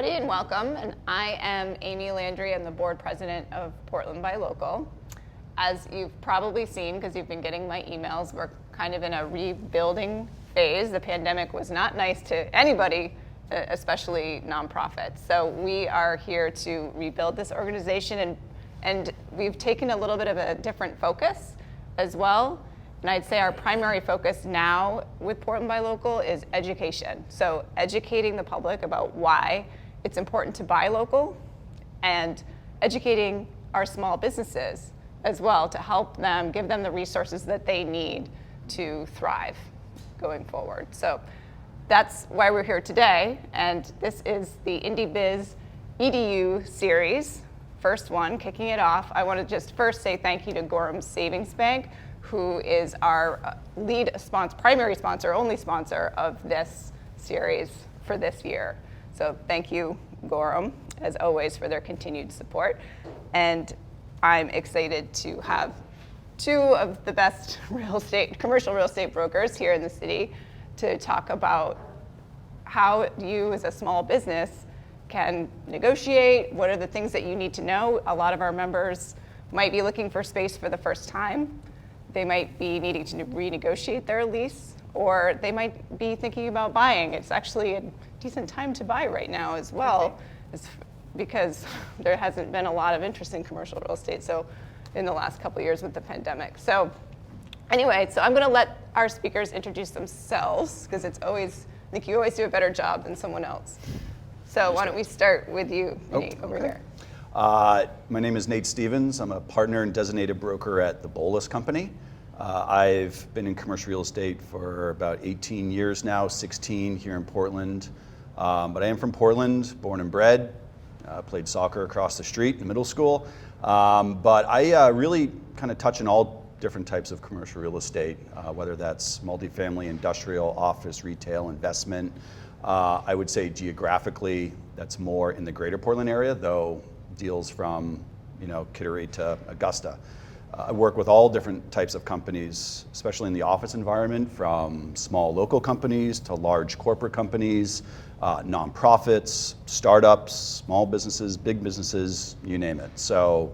everybody, and welcome. And I am Amy Landry. I'm the board president of Portland by Local. As you've probably seen, because you've been getting my emails, we're kind of in a rebuilding phase. The pandemic was not nice to anybody, especially nonprofits. So we are here to rebuild this organization, and we've taken a little bit of a different focus as well. And I'd say our primary focus now with Portland by Local is education. So educating the public about why it's important to buy local, and educating our small businesses as well to help them, give them the resources that they need to thrive going forward. So that's why we're here today. And this is the IndieBiz EDU series, first one, kicking it off. I want to just first say thank you to Gorham Savings Bank, who is our lead sponsor, primary sponsor, only sponsor of this series for this year. So thank you, Gorham, as always, for their continued support. And I'm excited to have two of the best commercial real estate brokers here in the city to talk about how you as a small business can negotiate, what are the things that you need to know. A lot of our members might be looking for space for the first time. They might be needing to renegotiate their lease, or they might be thinking about buying. It's actually a decent time to buy right now as well, because there hasn't been a lot of interest in commercial real estate in the last couple of years with the pandemic. So anyway, so I'm gonna let our speakers introduce themselves, because I think you always do a better job than someone else. So why don't we start with you, Nate, over here. My name is Nate Stevens. I'm a partner and designated broker at the Bolus Company. I've been in commercial real estate for about 18 years now, 16 here in Portland. But I am from Portland, born and bred, played soccer across the street in middle school. But I really kind of touch on all different types of commercial real estate, whether that's multifamily, industrial, office, retail, investment. I would say geographically, that's more in the greater Portland area, though deals from Kittery to Augusta. I work with all different types of companies, especially in the office environment, from small local companies to large corporate companies, nonprofits, startups, small businesses, big businesses, you name it. So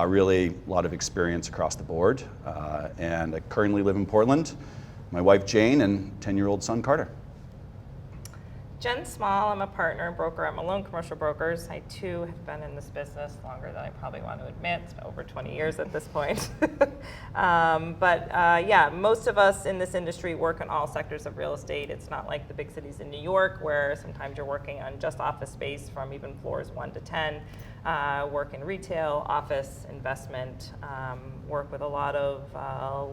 really a lot of experience across the board. And I currently live in Portland. My wife Jane and 10-year-old son Carter. Jen Small, I'm a partner and broker at Malone Commercial Brokers. I too have been in this business longer than I probably want to admit, over 20 years at this point. Yeah, most of us in this industry work in all sectors of real estate. It's not like the big cities in New York, where sometimes you're working on just office space from even floors 1 to 10. Work in retail, office, investment, work with a lot of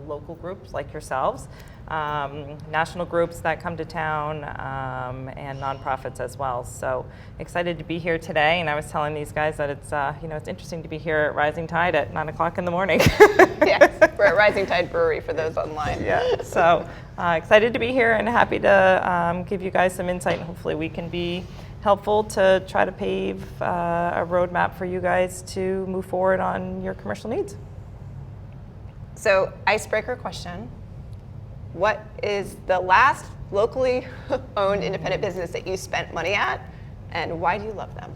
local groups like yourselves, national groups that come to town, and nonprofits as well. So excited to be here today. And I was telling these guys that it's it's interesting to be here at Rising Tide at 9 o'clock in the morning. Yes, we're at Rising Tide Brewery for those online. Yeah, so excited to be here and happy to give you guys some insight, and hopefully we can be helpful to try to pave a roadmap for you guys to move forward on your commercial needs. So, icebreaker question. What is the last locally owned independent business that you spent money at, and why do you love them?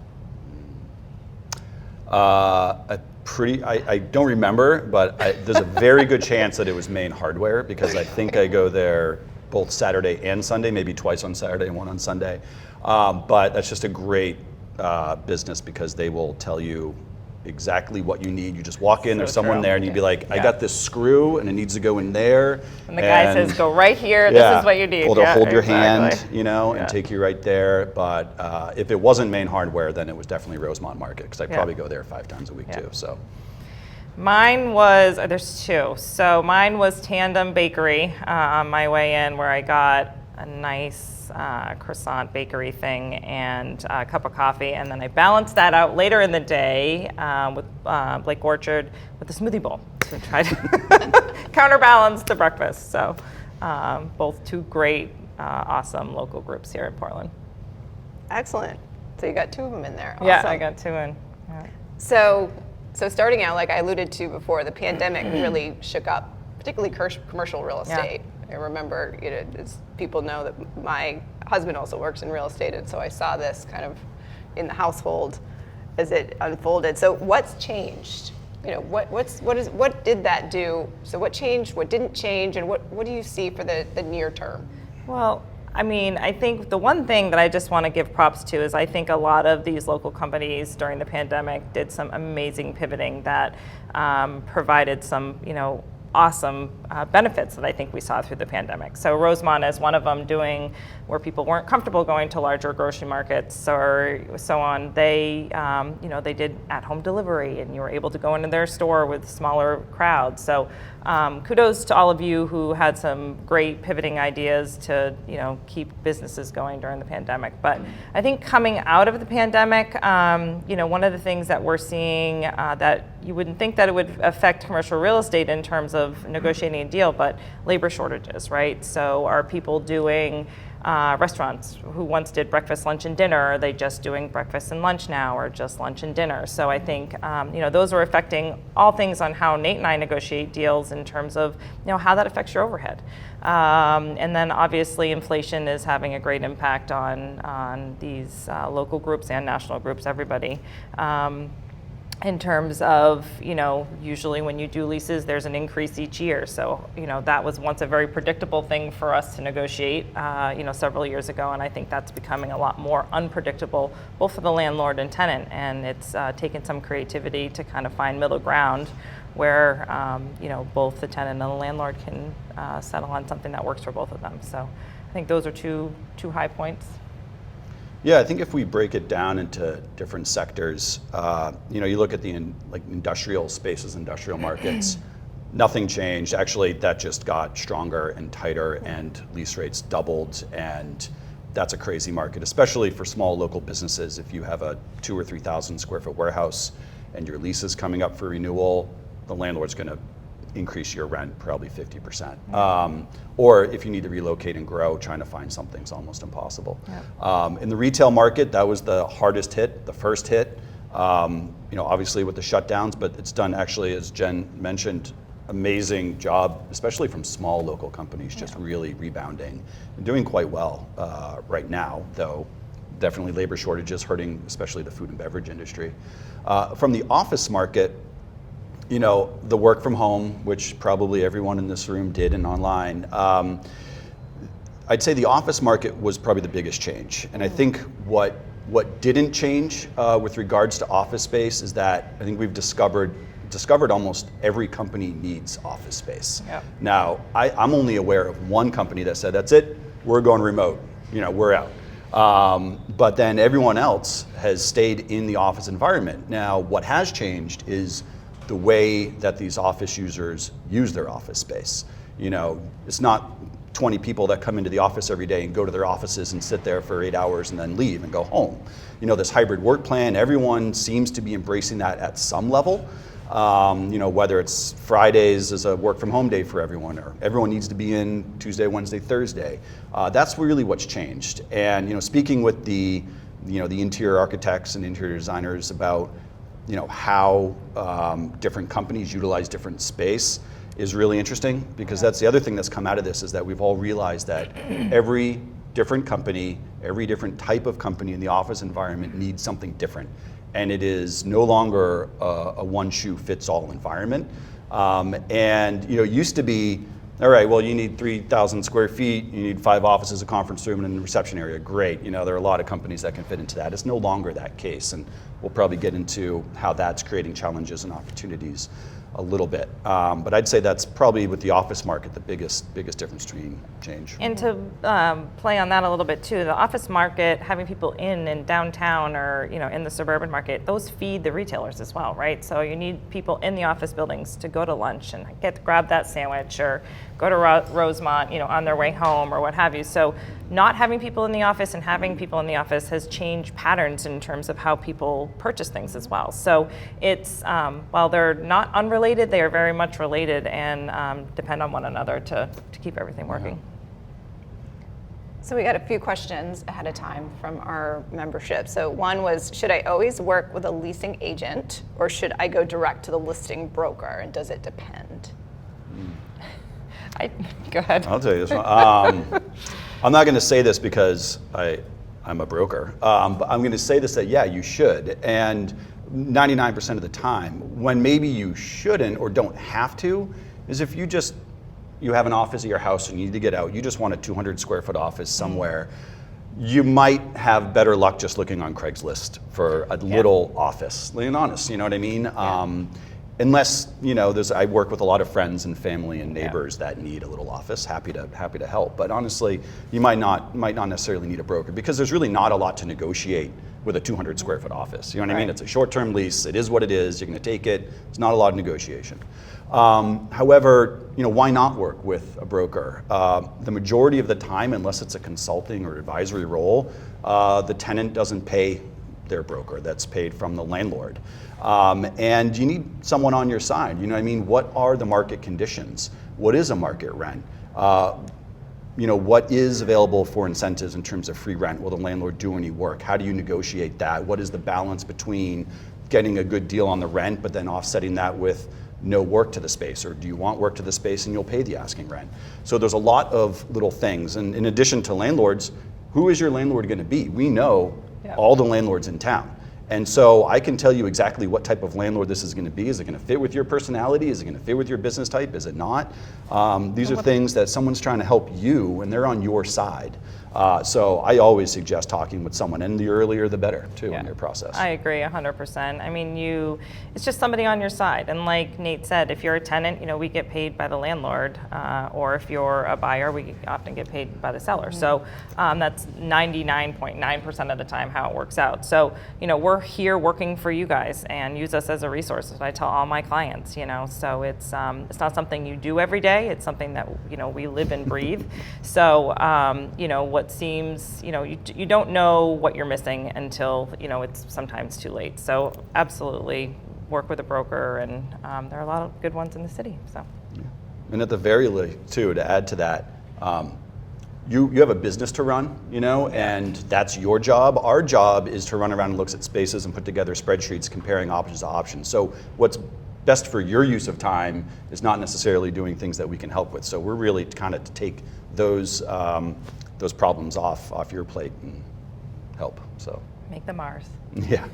I don't remember, but there's a very good chance that it was Maine Hardware, because I think I go there both Saturday and Sunday, maybe twice on Saturday and one on Sunday. But that's just a great business, because they will tell you exactly what you need. You just walk in, there's someone there, and you'd be like, I got this screw and it needs to go in there. And the guy says, go right here, this is what you need. Well, they'll hold your hand, and take you right there. But if it wasn't Maine Hardware, then it was definitely Rosemont Market, because I probably go there 5 times a week too. So. Mine was, there's two. So mine was Tandem Bakery on my way in, where I got a nice croissant bakery thing and a cup of coffee, and then I balanced that out later in the day with Blake Orchard with a smoothie bowl to try to counterbalance the breakfast. So both two great, awesome local groups here in Portland. Excellent. So you got 2 of them in there. Awesome. Yeah, I got 2 in. Yeah. So starting out, like I alluded to before, the pandemic really shook up, particularly commercial real estate. I remember, as people know, that my husband also works in real estate, and so I saw this kind of in the household as it unfolded. So what's changed? You know, what did that do? So what changed, what didn't change, and what do you see for the near term? Well, I mean, I think the one thing that I just want to give props to is I think a lot of these local companies during the pandemic did some amazing pivoting that provided some, you know, awesome benefits that I think we saw through the pandemic. So Rosemont is one of them, doing where people weren't comfortable going to larger grocery markets or so on. They, you know, they did at-home delivery, and you were able to go into their store with smaller crowds. So kudos to all of you who had some great pivoting ideas to, you know, keep businesses going during the pandemic. But I think coming out of the pandemic, you know, one of the things that we're seeing that you wouldn't think that it would affect commercial real estate in terms of negotiating a deal, but labor shortages, right? So are people doing restaurants who once did breakfast, lunch, and dinner, are they just doing breakfast and lunch now, or just lunch and dinner? So I think you know, those are affecting all things on how Nate and I negotiate deals in terms of, you know, how that affects your overhead. And then obviously inflation is having a great impact on these local groups and national groups, everybody. In terms of, you know, usually when you do leases, there's an increase each year. So, you know, that was once a very predictable thing for us to negotiate, you know, several years ago. And I think that's becoming a lot more unpredictable, both for the landlord and tenant. And it's taken some creativity to kind of find middle ground where, you know, both the tenant and the landlord can settle on something that works for both of them. So I think those are two high points. Yeah, I think if we break it down into different sectors, you know, you look at the industrial spaces, industrial markets, nothing changed. Actually, that just got stronger and tighter, and lease rates doubled, and that's a crazy market, especially for small local businesses. If you have a 2,000 or 3,000 square foot warehouse and your lease is coming up for renewal, the landlord's going to increase your rent probably 50%. Or if you need to relocate and grow, trying to find something's almost impossible. Yep. In the retail market, that was the hardest hit, the first hit, you know, obviously with the shutdowns, but it's done actually, as Jen mentioned, amazing job, especially from small local companies, just really rebounding and doing quite well right now, though definitely labor shortages hurting, especially the food and beverage industry. From the office market, you know, the work from home, which probably everyone in this room did, and online, I'd say the office market was probably the biggest change. And I think what didn't change with regards to office space is that I think we've discovered almost every company needs office space. Yep. Now, I'm only aware of one company that said, that's it, we're going remote, you know, we're out. But then everyone else has stayed in the office environment. Now, what has changed is the way that these office users use their office space. You know, it's not 20 people that come into the office every day and go to their offices and sit there for 8 hours and then leave and go home. You know, this hybrid work plan, everyone seems to be embracing that at some level. You know, whether it's Fridays as a work from home day for everyone, or everyone needs to be in Tuesday, Wednesday, Thursday. That's really what's changed. And, you know, speaking with the interior architects and interior designers about, you know, how different companies utilize different space is really interesting, because that's the other thing that's come out of this, is that we've all realized that every different company, every different type of company in the office environment needs something different. And it is no longer a one-shoe-fits-all environment. And, you know, it used to be, all right, well, you need 3,000 square feet, you need 5 offices, a conference room, and a reception area. Great, you know, there are a lot of companies that can fit into that. It's no longer that case, and we'll probably get into how that's creating challenges and opportunities a little bit. But I'd say that's probably, with the office market, the biggest difference between change. And to play on that a little bit too, the office market, having people in downtown or, you know, in the suburban market, those feed the retailers as well, right? So you need people in the office buildings to go to lunch and grab that sandwich, or go to Rosemont, you know, on their way home, or what have you. So not having people in the office and having people in the office has changed patterns in terms of how people purchase things as well. So it's, while they're not unrelated, they are very much related and depend on one another to keep everything working. So we got a few questions ahead of time from our membership. So one was, should I always work with a leasing agent, or should I go direct to the listing broker, and does it depend? Go ahead. I'll tell you this one. I'm not going to say this because I'm I'm a broker. But I'm going to say this, that yeah, you should. And 99% of the time, when maybe you shouldn't or don't have to, is if you have an office at your house and you need to get out, you just want a 200 square foot office somewhere, you might have better luck just looking on Craigslist for a little office, being honest, you know what I mean? Unless, I work with a lot of friends and family and neighbors that need a little office, happy to help. But honestly, you might not necessarily need a broker because there's really not a lot to negotiate with a 200 square foot office. You know what I mean? It's a short-term lease, it is what it is, you're gonna take it, it's not a lot of negotiation. However, why not work with a broker? The majority of the time, unless it's a consulting or advisory role, the tenant doesn't pay their broker, that's paid from the landlord. And you need someone on your side, you know what I mean? What are the market conditions? What is a market rent? What is available for incentives in terms of free rent? Will the landlord do any work? How do you negotiate that? What is the balance between getting a good deal on the rent, but then offsetting that with no work to the space? Or do you want work to the space and you'll pay the asking rent? So there's a lot of little things. And in addition to landlords, who is your landlord going to be? We know all the landlords in town. And so I can tell you exactly what type of landlord this is going to be. Is it going to fit with your personality? Is it going to fit with your business type? Is it not? These are things that someone's trying to help you and they're on your side. So I always suggest talking with someone, and the earlier the better too in your process. I agree 100%. I mean, it's just somebody on your side. And like Nate said, if you're a tenant, we get paid by the landlord, or if you're a buyer, we often get paid by the seller. So that's 99.9% of the time how it works out. So, we're here working for you guys and use us as a resource, as I tell all my clients, so it's not something you do every day. It's something that, we live and breathe. So, what seems, you don't know what you're missing until, it's sometimes too late. So absolutely work with a broker, and there are a lot of good ones in the city. So. Yeah. And at the very least, too, to add to that, you have a business to run, and that's your job. Our job is to run around and look at spaces and put together spreadsheets comparing options to options. So what's best for your use of time is not necessarily doing things that we can help with. So we're really kind of to take those problems off your plate and help. So make them ours. Yeah.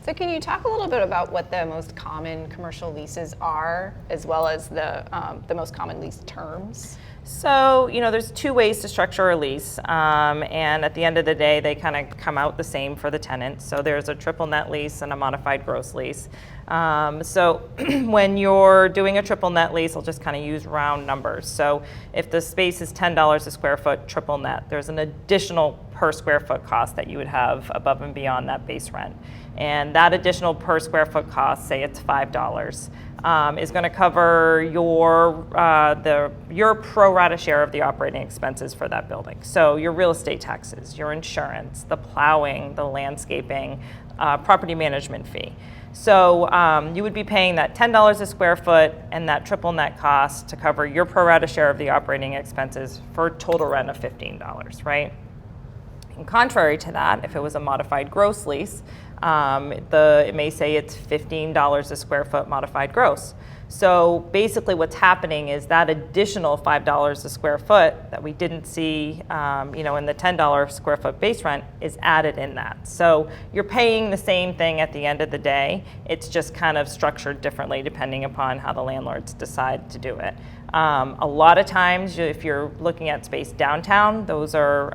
So can you talk a little bit about what the most common commercial leases are, as well as the most common lease terms? So, there's two ways to structure a lease, and at the end of the day, they kind of come out the same for the tenant. So there's a triple net lease and a modified gross lease. So when you're doing a triple net lease, I'll just kind of use round numbers. So if the space is $10 a square foot triple net, there's an additional per square foot cost that you would have above and beyond that base rent. And that additional per square foot cost, say it's $5, is going to cover your pro rata share of the operating expenses for that building. So your real estate taxes, your insurance, the plowing, the landscaping, property management fee. So you would be paying that $10 a square foot and that triple net cost to cover your pro rata share of the operating expenses for a total rent of $15, right? And contrary to that, if it was a modified gross lease, it may say it's $15 a square foot modified gross. So basically what's happening is that additional $5 a square foot that we didn't see in the $10 square foot base rent is added in that. So you're paying the same thing at the end of the day. It's just kind of structured differently depending upon how the landlords decide to do it. A lot of times if you're looking at space downtown, those are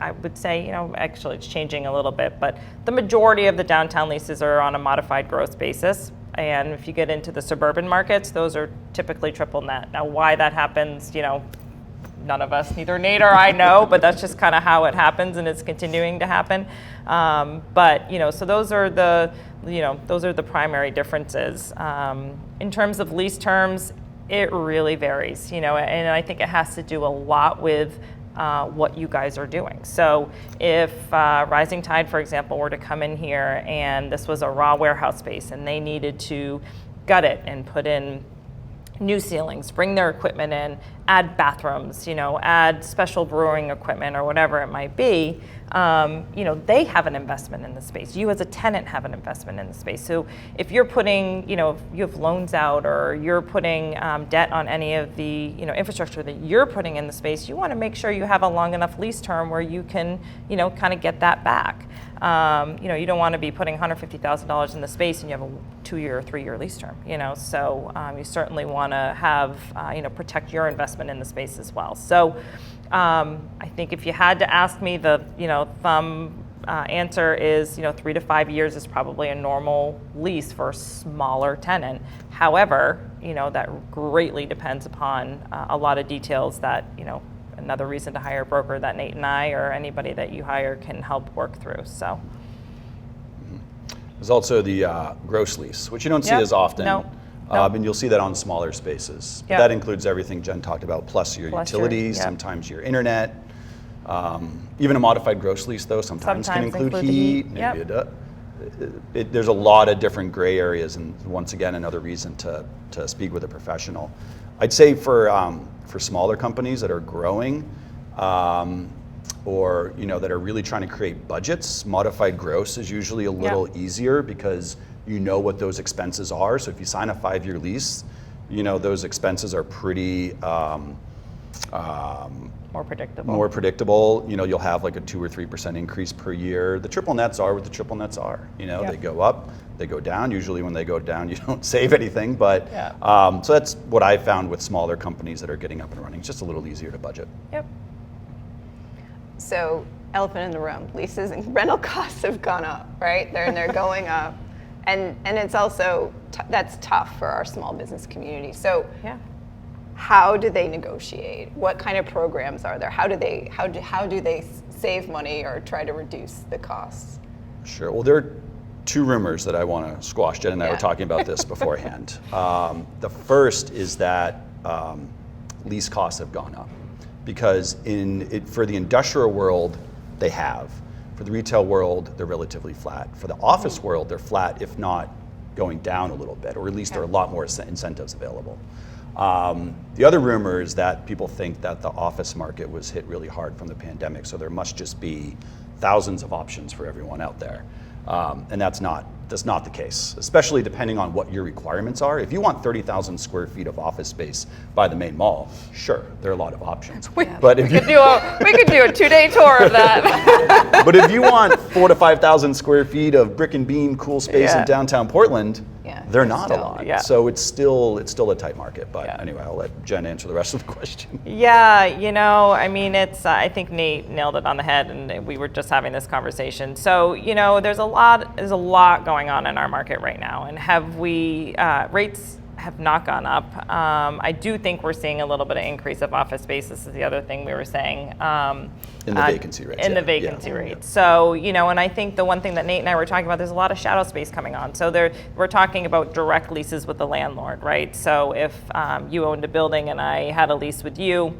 I would say, actually it's changing a little bit, but the majority of the downtown leases are on a modified gross basis. And if you get into the suburban markets, those are typically triple net. Now, why that happens, none of us, neither Nate or I know, but that's just kind of how it happens, and it's continuing to happen. So those are the primary differences. In terms of lease terms, it really varies, and I think it has to do a lot with what you guys are doing. So if Rising Tide, for example, were to come in here and this was a raw warehouse space and they needed to gut it and put in new ceilings, bring their equipment in, add bathrooms, add special brewing equipment or whatever it might be, they have an investment in the space. You as a tenant have an investment in the space. So if you're putting, if you have loans out or you're putting debt on any of the, infrastructure that you're putting in the space, you want to make sure you have a long enough lease term where you can, kind of get that back. You don't want to be putting $150,000 in the space and you have a 2-year or 3-year lease term, so you certainly want to have, protect your investment in the space as well. So I think if you had to ask me, the, thumb answer is, 3 to 5 years is probably a normal lease for a smaller tenant. However, that greatly depends upon a lot of details that, another reason to hire a broker that Nate and I or anybody that you hire can help work through. So there's also the gross lease, which you don't see as often. No. And you'll see that on smaller spaces. But that includes everything Jen talked about, plus your utilities, sometimes your internet. Even a modified gross lease, though, sometimes can include heat. Maybe there's a lot of different gray areas, and once again, another reason to speak with a professional. I'd say for smaller companies that are growing, or that are really trying to create budgets, modified gross is usually a little easier because you know what those expenses are. So if you sign a 5-year lease, those expenses are pretty more predictable. You'll have like a 2 or 3% increase per year. The triple nets are what the triple nets are. They go up, they go down. Usually when they go down, you don't save anything. But so that's what I found with smaller companies that are getting up and running. It's just a little easier to budget. Yep. So elephant in the room, leases and rental costs have gone up, right? They're going up. And it's also, that's tough for our small business community. So how do they negotiate? What kind of programs are there? How do they save money or try to reduce the costs? Sure. Well, there are 2 rumors that I want to squash. Jen and I were talking about this beforehand. The first is that lease costs have gone up because for the industrial world, they have. For the retail world, they're relatively flat. For the office world, they're flat, if not going down a little bit, or at least there are a lot more incentives available. The other rumor is that people think that the office market was hit really hard from the pandemic, so there must just be thousands of options for everyone out there. And that's not the case, especially depending on what your requirements are. If you want 30,000 square feet of office space by the Maine Mall, sure, there are a lot of options. But if we could do a 2-day tour of that. But if you want 4,000 to 5,000 square feet of brick and beam cool space in downtown Portland, they're not a lot. So it's still a tight market. But anyway, I'll let Jen answer the rest of the question. It's I think Nate nailed it on the head, and we were just having this conversation. So there's a lot going on in our market right now, and rates have not gone up. I do think we're seeing a little bit of increase of office space. This is the other thing we were saying. In the vacancy rates. In the vacancy rates. So, and I think the one thing that Nate and I were talking about, there's a lot of shadow space coming on. So we're talking about direct leases with the landlord, right? So if you owned a building and I had a lease with you,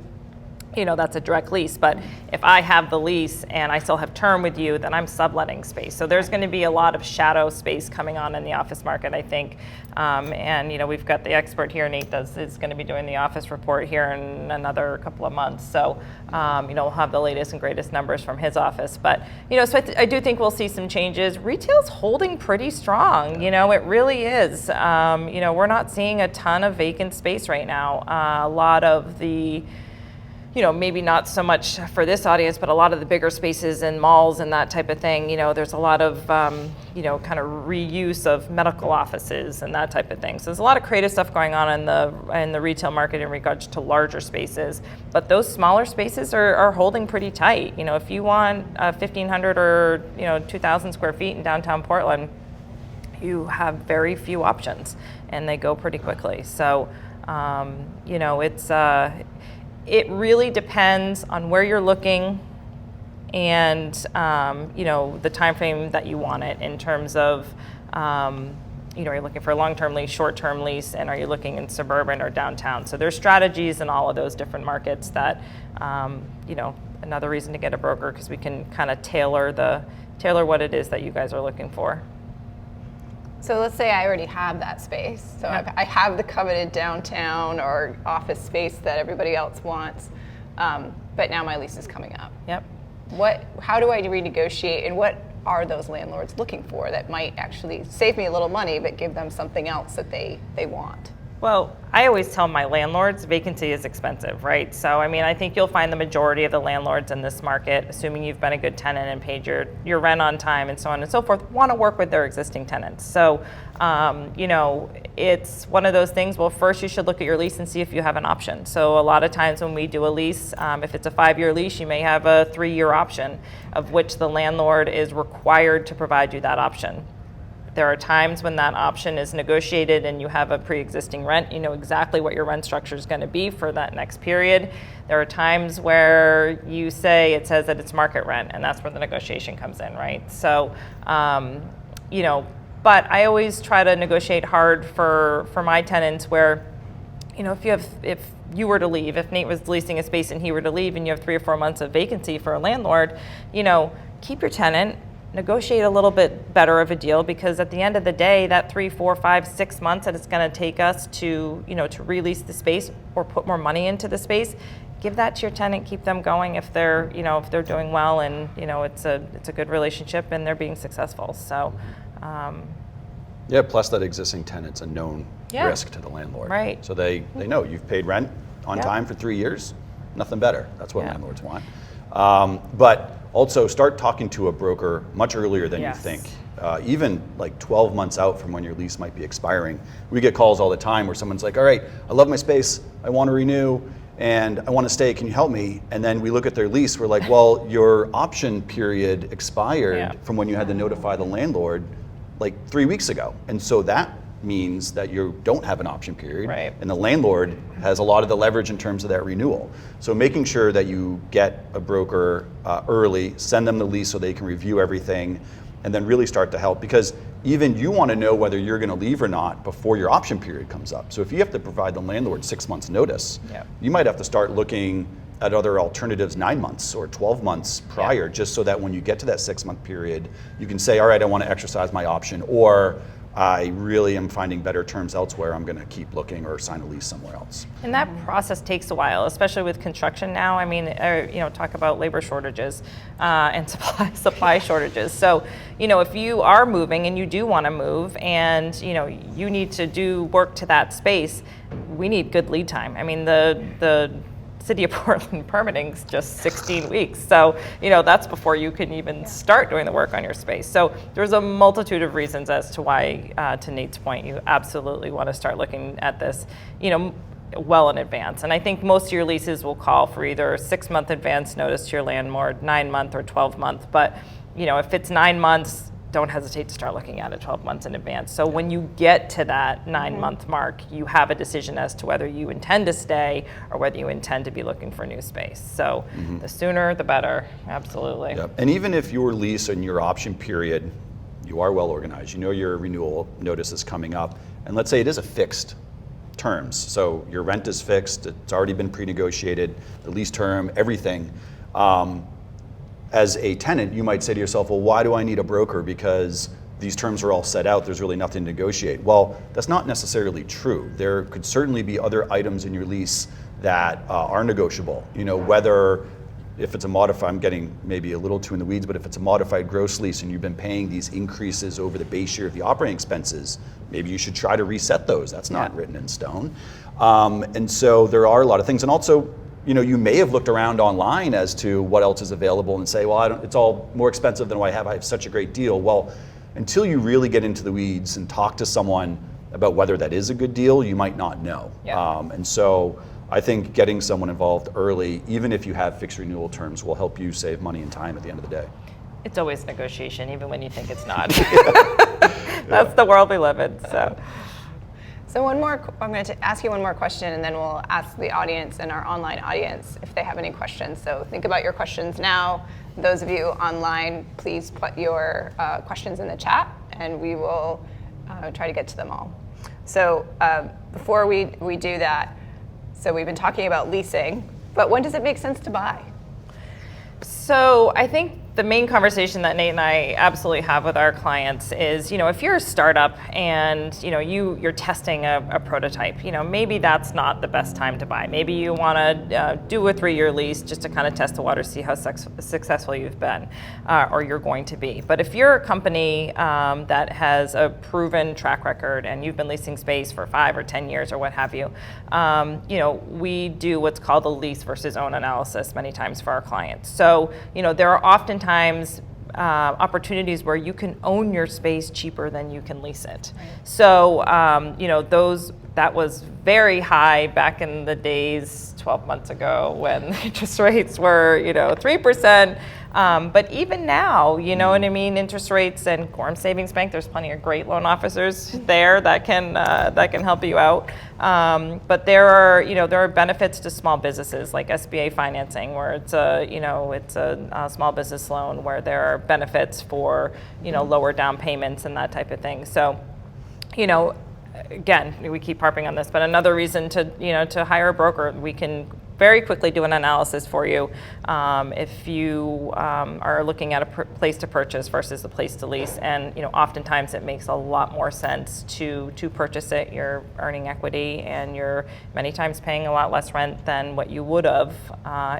that's a direct lease. But if I have the lease and I still have term with you, then I'm subletting space. So there's going to be a lot of shadow space coming on in the office market, I think. And we've got the expert here, Nate is going to be doing the office report here in another couple of months. So, we'll have the latest and greatest numbers from his office. But, so I do think we'll see some changes. Retail's holding pretty strong. It really is. We're not seeing a ton of vacant space right now. A lot of the maybe not so much for this audience, but a lot of the bigger spaces in malls and that type of thing, there's a lot of, kind of reuse of medical offices and that type of thing. So there's a lot of creative stuff going on in the retail market in regards to larger spaces, but those smaller spaces are holding pretty tight. If you want 1,500 or 2,000 square feet in downtown Portland, you have very few options, and they go pretty quickly. So, it really depends on where you're looking and, the time frame that you want it in terms of, are you looking for a long-term lease, short-term lease, and are you looking in suburban or downtown? So there's strategies in all of those different markets that, another reason to get a broker, because we can kind of tailor what it is that you guys are looking for. So let's say I already have that space. So I have the coveted downtown or office space that everybody else wants, but now my lease is coming up. Yep. How do I renegotiate, and what are those landlords looking for that might actually save me a little money but give them something else that they want? Well, I always tell my landlords vacancy is expensive, right? So, I mean, I think you'll find the majority of the landlords in this market, assuming you've been a good tenant and paid your rent on time and so on and so forth, want to work with their existing tenants. So, it's one of those things, well, first you should look at your lease and see if you have an option. So a lot of times when we do a lease, if it's a 5-year lease, you may have a 3-year option of which the landlord is required to provide you that option. There are times when that option is negotiated and you have a pre-existing rent, you know exactly what your rent structure is going to be for that next period. There are times where it says that it's market rent, and that's where the negotiation comes in, right? So, but I always try to negotiate hard for my tenants where, if you were to leave, if Nate was leasing a space and he were to leave and you have 3 or 4 months of vacancy for a landlord, keep your tenant, negotiate a little bit better of a deal, because at the end of the day, that 3, 4, 5, 6 months that it's going to take us to release the space or put more money into the space, give that to your tenant, keep them going if they're doing well, and it's a good relationship and they're being successful. So plus that existing tenant's a known risk to the landlord. Right. So they know you've paid rent on time for 3 years, nothing better. That's what landlords want. But also start talking to a broker much earlier than you think. Even like 12 months out from when your lease might be expiring. We get calls all the time where someone's like, all right, I love my space, I want to renew, and I want to stay, can you help me? And then we look at their lease, we're like, well, your option period expired from when you had to notify the landlord like 3 weeks ago. And so that means that you don't have an option period, right, and the landlord has a lot of the leverage in terms of that renewal. So making sure that you get a broker early, send them the lease so they can review everything, and then really start to help, because even you want to know whether you're going to leave or not before your option period comes up. So if you have to provide the landlord 6 months notice, you might have to start looking at other alternatives 9 months or 12 months prior, just so that when you get to that 6 month period, you can say, all right, I want to exercise my option, or I really am finding better terms elsewhere, I'm going to keep looking or sign a lease somewhere else. And that process takes a while, especially with construction now. I mean, talk about labor shortages and supply shortages. So, if you are moving and you do want to move and, you need to do work to that space, we need good lead time. I mean, the City of Portland permitting is just 16 weeks. So, that's before you can even start doing the work on your space. So there's a multitude of reasons as to why, to Nate's point, you absolutely want to start looking at this, well in advance. And I think most of your leases will call for either a 6 month advance notice to your landlord, 9 month or 12 month. But, if it's 9 months, don't hesitate to start looking at it 12 months in advance. So when you get to that 9 month mark, you have a decision as to whether you intend to stay or whether you intend to be looking for new space. So the sooner, the better. Absolutely. Yep. And even if your lease and your option period, you are well organized, your renewal notice is coming up, and let's say it is a fixed terms. So your rent is fixed, it's already been pre-negotiated, the lease term, everything. As a tenant, you might say to yourself, well, why do I need a broker? Because these terms are all set out, there's really nothing to negotiate. Well, that's not necessarily true. There could certainly be other items in your lease that are negotiable. Whether if it's a modified, I'm getting maybe a little too in the weeds, but if it's a modified gross lease and you've been paying these increases over the base year of the operating expenses, maybe you should try to reset those. That's not written in stone. And so there are a lot of things. And also, you may have looked around online as to what else is available and say, well, it's all more expensive than what I have such a great deal. Well, until you really get into the weeds and talk to someone about whether that is a good deal, you might not know. And so I think getting someone involved early, even if you have fixed renewal terms, will help you save money and time at the end of the day. It's always negotiation, even when you think it's not. That's the world we live in. So I'm going to ask you one more question, and then we'll ask the audience and our online audience if they have any questions. So think about your questions now. Those of you online, please put your questions in the chat, and we will try to get to them all. So before we do that, so we've been talking about leasing, but when does it make sense to buy? So I think the main conversation that Nate and I absolutely have with our clients is, if you're a startup and, you're testing a prototype, maybe that's not the best time to buy. Maybe you want to do a 3-year lease just to kind of test the water, see how successful you've been or you're going to be. But if you're a company that has a proven track record and you've been leasing space for 5 or 10 years or what have you, we do what's called a lease versus own analysis many times for our clients. So, there are oftentimes opportunities where you can own your space cheaper than you can lease it. Right. So, that was very high back in the days 12 months ago when interest rates were, 3%. But even now, you know what I mean, interest rates and Quorum Savings Bank, there's plenty of great loan officers there that can help you out. But there are benefits to small businesses like SBA financing, where it's a small business loan where there are benefits for lower down payments and that type of thing. So, again, we keep harping on this, but another reason to hire a broker, we can very quickly do an analysis for you if you are looking at a place to purchase versus a place to lease. And oftentimes it makes a lot more sense to purchase it. You're earning equity and you're many times paying a lot less rent than what you would have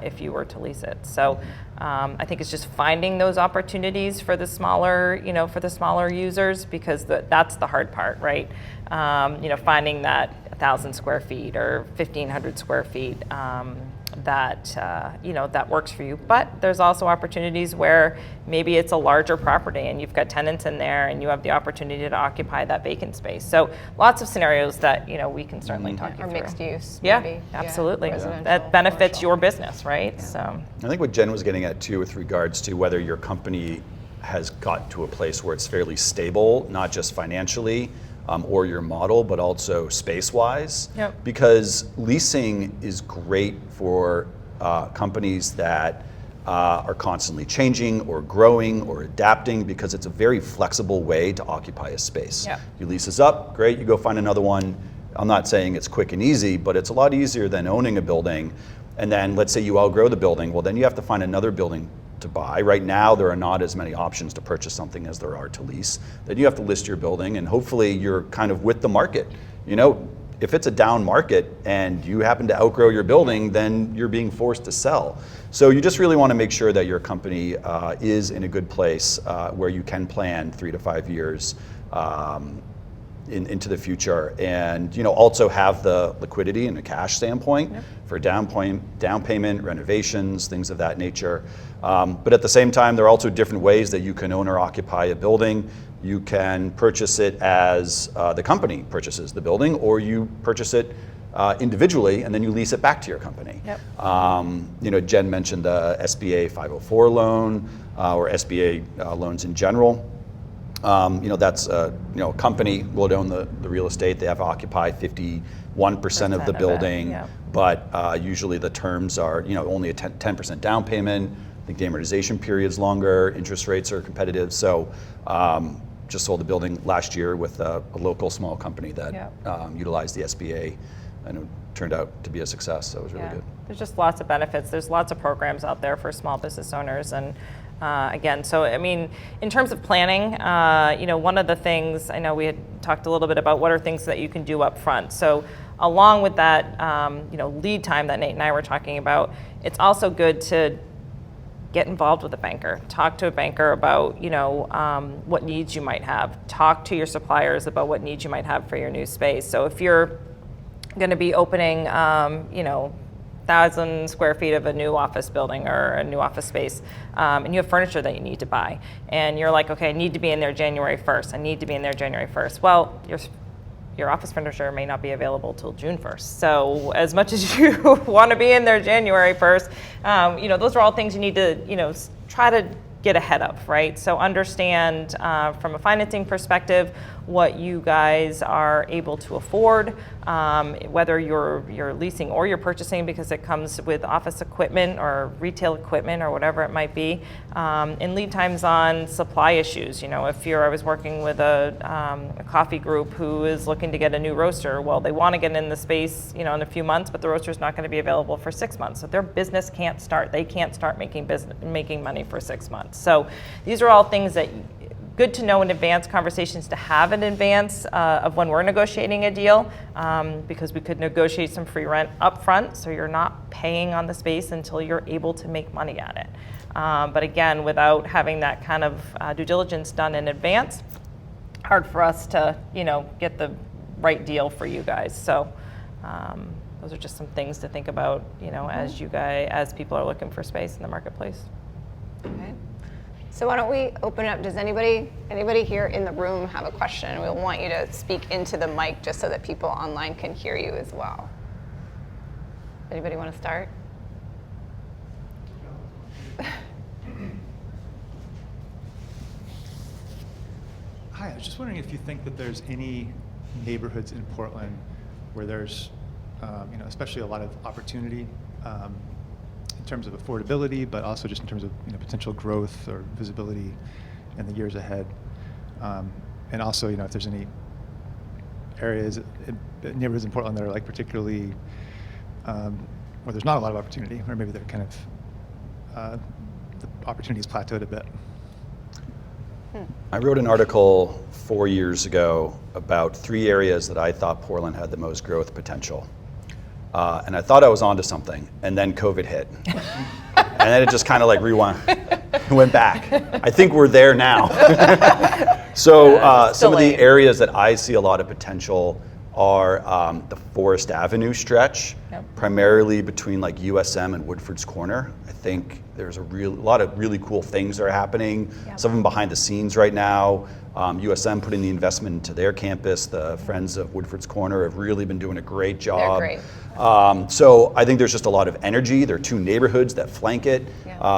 if you were to lease it. So I think it's just finding those opportunities for the smaller users, because that's the hard part, right? Finding that 1,000 square feet or 1,500 square feet that works for you. But there's also opportunities where maybe it's a larger property and you've got tenants in there and you have the opportunity to occupy that vacant space. So lots of scenarios that we can certainly talk you through. Or mixed use, yeah, maybe. Absolutely. Yeah. That benefits commercial. your business, right? Yeah. So I think what Jen was getting at too, with regards to whether your company has gotten to a place where it's fairly stable, not just financially, or your model, but also space-wise. Yep. Because leasing is great for companies that are constantly changing or growing or adapting, because it's a very flexible way to occupy a space. Yep. Your lease is up, great, you go find another one. I'm not saying it's quick and easy, but it's a lot easier than owning a building. And then let's say you outgrow the building, well then you have to find another building to buy. Right now, there are not as many options to purchase something as there are to lease. Then you have to list your building, and hopefully you're kind of with the market. If it's a down market and you happen to outgrow your building, then you're being forced to sell. So you just really want to make sure that your company is in a good place where you can plan 3 to 5 years into the future, and also have the liquidity and a cash standpoint. Yep. For down payment, renovations, things of that nature. But at the same time, there are also different ways that you can own or occupy a building. You can purchase it as the company purchases the building, or you purchase it individually and then you lease it back to your company. Yep. Jen mentioned the SBA 504 loan or SBA loans in general. That's a company will own the real estate. They have to occupy 51% of the building, yeah. But usually the terms are only a 10% down payment. I think the amortization period's longer. Interest rates are competitive. So just sold the building last year with a local small company that utilized the SBA, and it turned out to be a success. So it was really good. There's just lots of benefits. There's lots of programs out there for small business owners, and again, so I mean, in terms of planning, one of the things, I know we had talked a little bit about what are things that you can do up front. So along with that, lead time that Nate and I were talking about, it's also good to get involved with a banker. Talk to a banker about, what needs you might have. Talk to your suppliers about what needs you might have for your new space. So if you're going to be opening, 1,000 square feet of a new office building or a new office space, and you have furniture that you need to buy, and you're like, okay, I need to be in there January 1st. I need to be in there January 1st. Well, your office furniture may not be available till June 1st. So as much as you want to be in there January 1st, those are all things you need to, try to get ahead of, right? So understand from a financing perspective what you guys are able to afford, whether you're leasing or you're purchasing, because it comes with office equipment or retail equipment or whatever it might be, and lead times on supply issues. If I was working with a coffee group who is looking to get a new roaster, well, they want to get in the space, in a few months, but the roaster's not going to be available for 6 months. So their business can't start. They can't start making money for 6 months. So these are all things that good to know in advance, conversations to have in advance of when we're negotiating a deal, because we could negotiate some free rent up front, so you're not paying on the space until you're able to make money at it. But again, without having that kind of due diligence done in advance, hard for us to, get the right deal for you guys. So those are just some things to think about, as people are looking for space in the marketplace. Okay. So why don't we open it up? Does anybody here in the room have a question? We'll want you to speak into the mic just so that people online can hear you as well. Anybody want to start? Hi, I was just wondering if you think that there's any neighborhoods in Portland where there's, especially a lot of opportunity in terms of affordability, but also just in terms of potential growth or visibility in the years ahead, and also if there's any areas, neighborhoods in Portland that are like particularly where there's not a lot of opportunity, or maybe they're kind of the opportunity's plateaued a bit. I wrote an article 4 years ago about 3 areas that I thought Portland had the most growth potential. And I thought I was onto something, and then COVID hit. And then it just kind of like went back. I think we're there now. So some of the areas that I see a lot of potential are the Forest Avenue stretch, primarily between like USM and Woodford's Corner. I think there's a lot of really cool things that are happening. Some of them behind the scenes right now. USM putting the investment into their campus. The Friends of Woodford's Corner have really been doing a great job. They're great. So I think there's just a lot of energy. There are 2 neighborhoods that flank it.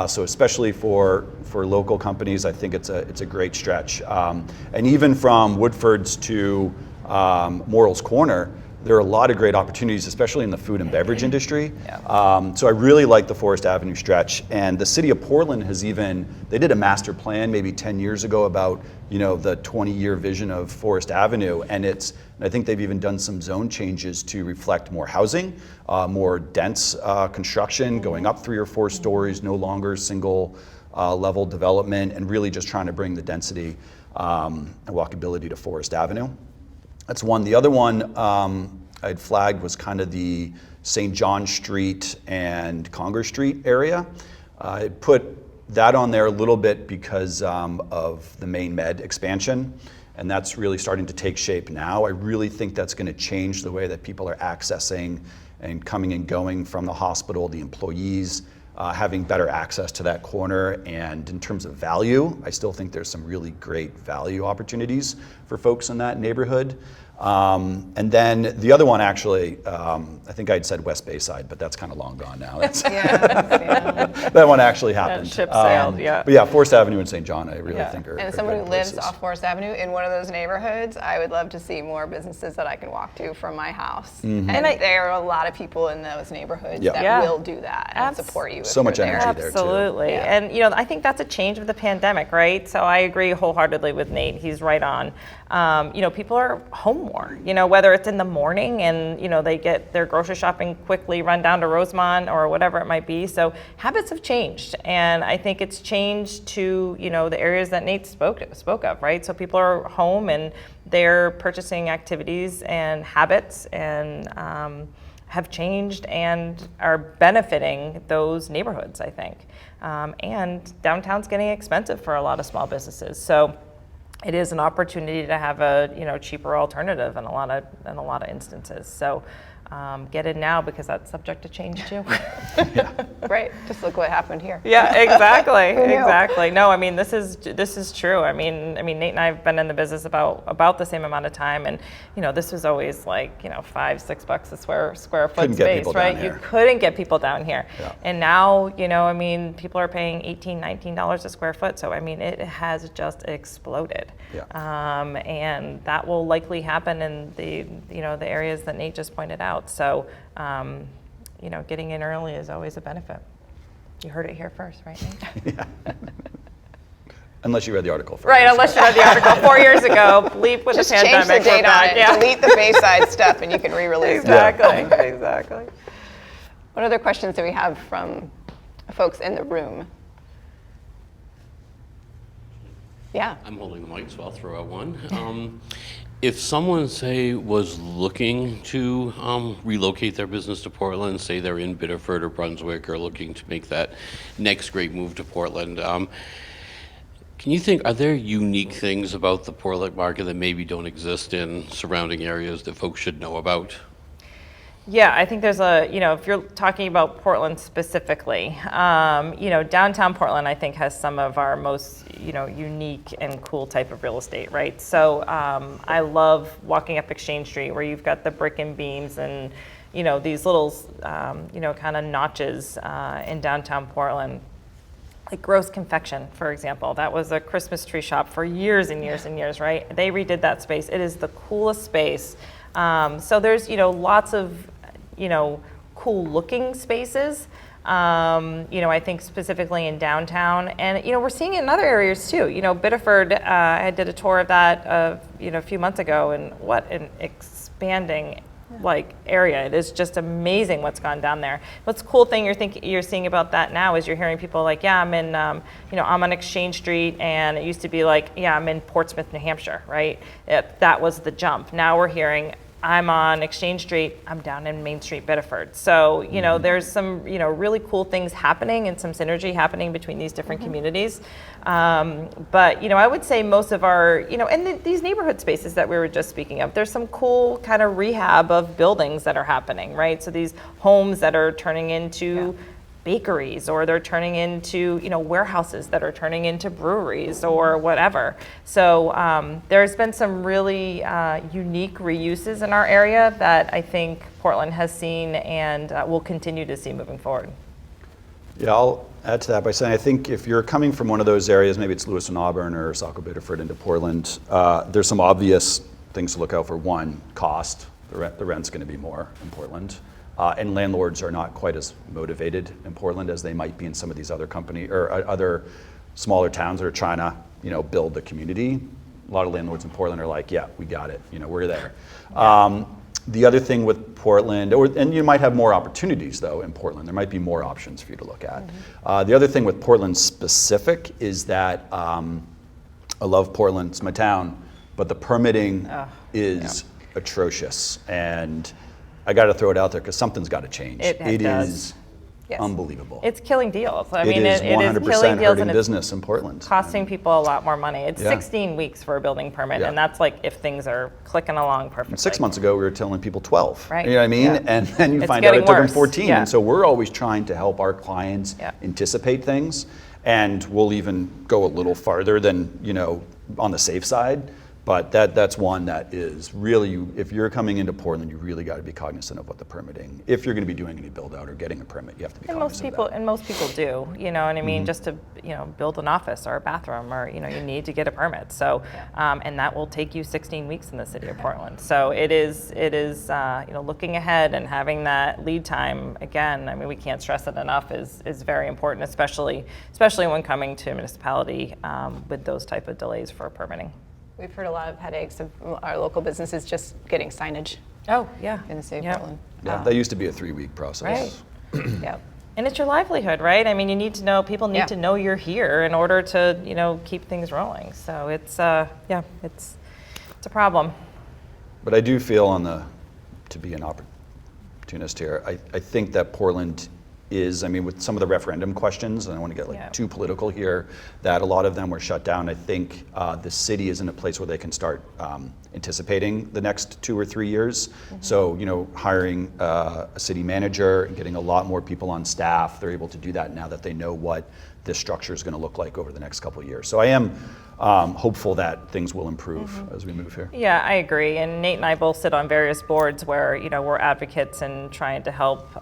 So especially for local companies, I think it's a great stretch. And even from Woodford's to Morrill's Corner, there are a lot of great opportunities, especially in the food and beverage industry. So I really like the Forest Avenue stretch. And the city of Portland they did a master plan maybe 10 years ago about, the 20-year vision of Forest Avenue. And I think they've even done some zone changes to reflect more housing, more dense construction, going up 3 or 4 stories, no longer single level development, and really just trying to bring the density and walkability to Forest Avenue. That's one. The other one I'd flagged was kind of the St. John Street and Conger Street area. I put that on there a little bit because of the Maine Med expansion, and that's really starting to take shape now. I really think that's going to change the way that people are accessing and coming and going from the hospital, the employees, having better access to that corner. And in terms of value, I still think there's some really great value opportunities for folks in that neighborhood. And then the other one, actually, I think I'd said West Bayside, but that's kind of long gone now. That one actually happened. That ship sailed, But yeah, Forest Avenue and St. John, I really think are And someone great who lives places. off Forest Avenue in one of those neighborhoods, I would love to see more businesses that I can walk to from my house. And there are a lot of people in those neighborhoods that will do that and support you. So much energy there too. Absolutely. And I think that's a change of the pandemic, right? So I agree wholeheartedly with Nate. He's right on. People are home more, whether it's in the morning and, they get their grocery shopping quickly, run down to Rosemont or whatever it might be. So habits have changed. And I think it's changed to, the areas that Nate spoke of, right? So people are home and their purchasing activities and habits and have changed and are benefiting those neighborhoods, I think. And downtown's getting expensive for a lot of small businesses. So it is an opportunity to have a cheaper alternative in a lot of instances. So get in now because that's subject to change too. Right. Just look what happened here. Yeah, exactly. Exactly. No, I mean this is true. I mean Nate and I have been in the business about the same amount of time, and this was always like $5-6 a square foot space, right? You couldn't get people down here, and now people are paying $18-19 a square foot. So I mean it has just exploded. Yeah. And that will likely happen in the areas that Nate just pointed out. So, getting in early is always a benefit. You heard it here first, right, Nate? Yeah. Unless you read the article first. Right, unless you read the article 4 years ago, bleep with Just the change pandemic. the date we're on back. it, Yeah. delete the Bayside stuff, and you can re-release it. Exactly. What other questions do we have from folks in the room? Yeah. I'm holding the mic, so I'll throw out one. If someone, say, was looking to relocate their business to Portland, say they're in Biddeford or Brunswick, or looking to make that next great move to Portland, can you think, are there unique things about the Portland market that maybe don't exist in surrounding areas that folks should know about? Yeah, I think there's if you're talking about Portland specifically, downtown Portland, I think, has some of our most, unique and cool type of real estate, right? So I love walking up Exchange Street, where you've got the brick and beams and, these little, kind of notches in downtown Portland. Like Gross Confection, for example. That was a Christmas tree shop for years and years and years, right? They redid that space. It is the coolest space. So there's, lots of, cool looking spaces, I think specifically in downtown. And, we're seeing it in other areas too. Biddeford, I did a tour of that, a few months ago, and what an expanding area. It is just amazing what's gone down there. What's the cool thing you're seeing about that now is you're hearing people like, yeah, I'm in, I'm on Exchange Street, and it used to be like, yeah, I'm in Portsmouth, New Hampshire, right? That was the jump. Now we're hearing, I'm on Exchange Street, I'm down in Main Street, Biddeford. So, there's some, really cool things happening and some synergy happening between these different communities. But, I would say most of our, and these neighborhood spaces that we were just speaking of, there's some cool kind of rehab of buildings that are happening, right? So these homes that are turning into bakeries, or they're turning into, warehouses that are turning into breweries or whatever. So there's been some really unique reuses in our area that I think Portland has seen and will continue to see moving forward. Yeah, I'll add to that by saying I think if you're coming from one of those areas, maybe it's Lewis and Auburn or Saco Biddeford into Portland, there's some obvious things to look out for. One, cost. The rent's going to be more in Portland. And landlords are not quite as motivated in Portland as they might be in some of these other other smaller towns that are trying to, build the community. A lot of landlords in Portland are like, yeah, we got it, we're there. The other thing with Portland, and you might have more opportunities though in Portland. There might be more options for you to look at. The other thing with Portland specific is that I love Portland, it's my town, but the permitting is atrocious, and I got to throw it out there because something's got to change. It is Yes. unbelievable. It's killing deals. I It mean, is it is 100% killing deals, hurting and it's business in Portland. costing people a lot more money. It's Yeah. 16 weeks for a building permit, Yeah. and that's like if things are clicking along perfectly. 6 months ago, we were telling people 12. Right. You know what I mean? Yeah. And then you It's find out getting it took them worse. 14. Yeah. And so we're always trying to help our clients Yeah. anticipate things. And we'll even go a little farther than, on the safe side. But that's one that is really, if you're coming into Portland, you really got to be cognizant of what the permitting, if you're going to be doing any build out or getting a permit, you have to be cognizant of that. And most people do, you know what I mean? Just to, build an office or a bathroom, or, you need to get a permit. So, and that will take you 16 weeks in the city of Portland. So it is, looking ahead and having that lead time, again, I mean, we can't stress it enough, is very important, especially when coming to a municipality with those type of delays for permitting. We've heard a lot of headaches of our local businesses just getting signage Oh, yeah. in the city Yep. of Portland. Yeah, that used to be a 3-week process. Right. Yep. And it's your livelihood, right? I mean, people need Yeah. to know you're here in order to, keep things rolling. So it's, it's a problem. But I do feel to be an opportunist here, I think that Portland is, with some of the referendum questions, and I want to get too political here, that a lot of them were shut down. I think the city is in a place where they can start anticipating the next 2 or 3 years. So, hiring a city manager and getting a lot more people on staff, they're able to do that now that they know what this structure is going to look like over the next couple of years. So I am hopeful that things will improve as we move here. Yeah, I agree. And Nate and I both sit on various boards where, we're advocates and trying to help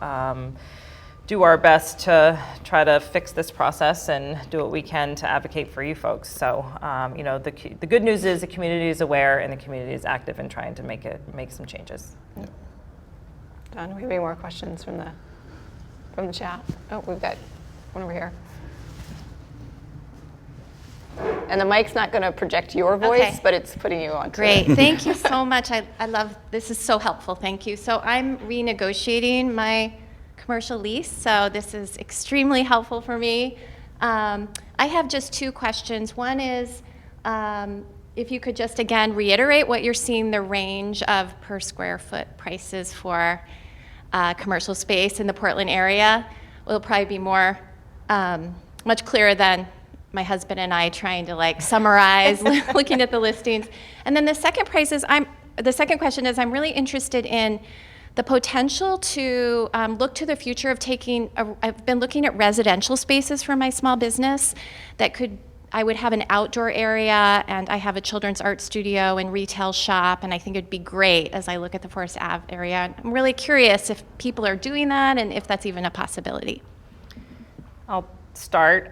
do our best to try to fix this process and do what we can to advocate for you folks. So, you know, the good news is the community is aware and the community is active in trying to make some changes. Yeah. Don, do we have any more questions from the chat? Oh, we've got one over here. And the mic's not going to project your voice, Okay. but it's putting you on. Great, thank you so much. I love, this is so helpful, thank you. So I'm renegotiating my commercial lease, so this is extremely helpful for me. I have just two questions. One is, if you could just again reiterate what you're seeing the range of per square foot prices for commercial space in the Portland area. Will probably be more, much clearer than my husband and I trying to like summarize looking at the listings. And then the second question is I'm really interested in the potential to look to the future of I've been looking at residential spaces for my small business that I would have an outdoor area, and I have a children's art studio and retail shop, and I think it'd be great as I look at the Forest Ave area. And I'm really curious if people are doing that and if that's even a possibility. I'll start.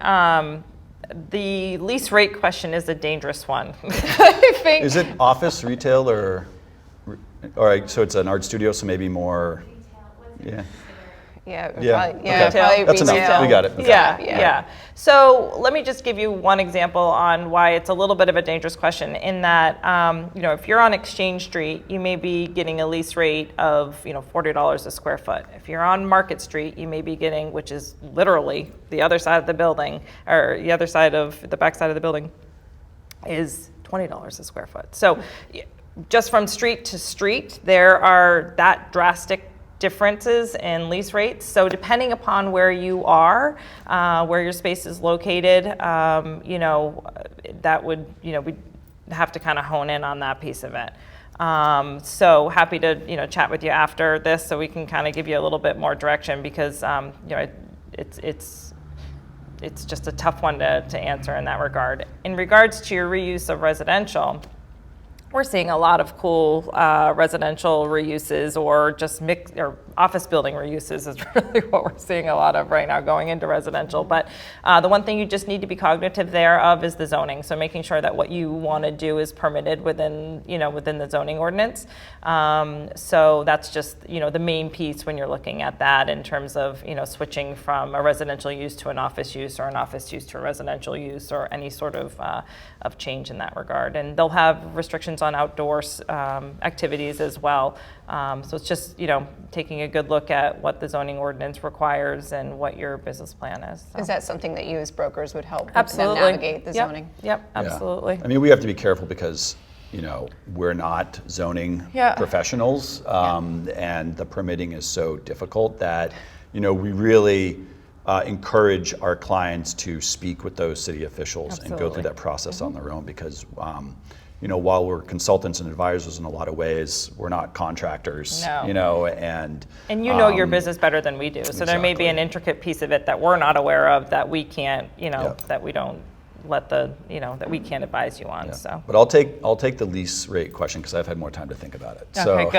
The lease rate question is a dangerous one. I think. Is it office, retail, or all right? So it's an art studio, so maybe more. Yeah. Yeah, Yeah. probably, Okay. probably That's enough. retail. We got it. Okay. Yeah. So let me just give you one example on why it's a little bit of a dangerous question in that, you know, if you're on Exchange Street, you may be getting a lease rate of, you know, $40 a square foot. If you're on Market Street, you may be getting, which is literally the other side of the building, or the other side of the back side of the building, is $20 a square foot. So just from street to street, there are that drastic differences in lease rates. So depending upon where you are, where your space is located, you know, that would, you know, we'd have to kind of hone in on that piece of it. So happy to, you know, chat with you after this so we can kind of give you a little bit more direction because, you know, it's just a tough one to answer in that regard. In regards to your reuse of residential, we're seeing a lot of cool residential reuses or just or office building reuses is really what we're seeing a lot of right now going into residential. But the one thing you just need to be cognitive thereof is the zoning. So making sure that what you want to do is permitted within, you know, within the zoning ordinance. So that's just, you know, the main piece when you're looking at that in terms of, you know, switching from a residential use to an office use or an office use to a residential use or any sort of change in that regard. And they'll have restrictions on outdoors activities as well. So it's just, you know, taking a good look at what the zoning ordinance requires and what your business plan is. So. Is that something that you as brokers would help Absolutely. them navigate the zoning? Yep, absolutely. Yeah. I mean, we have to be careful because, you know, we're not zoning professionals, and the permitting is so difficult that, you know, we really encourage our clients to speak with those city officials and go through that process on their own because, you know, while we're consultants and advisors in a lot of ways, we're not contractors, you know, and you know your business better than we do. So there may be an intricate piece of it that we're not aware of that we can't, you know, that we don't let the, you know, that we can't advise you on. So, but I'll take the lease rate question because I've had more time to think about it. Okay,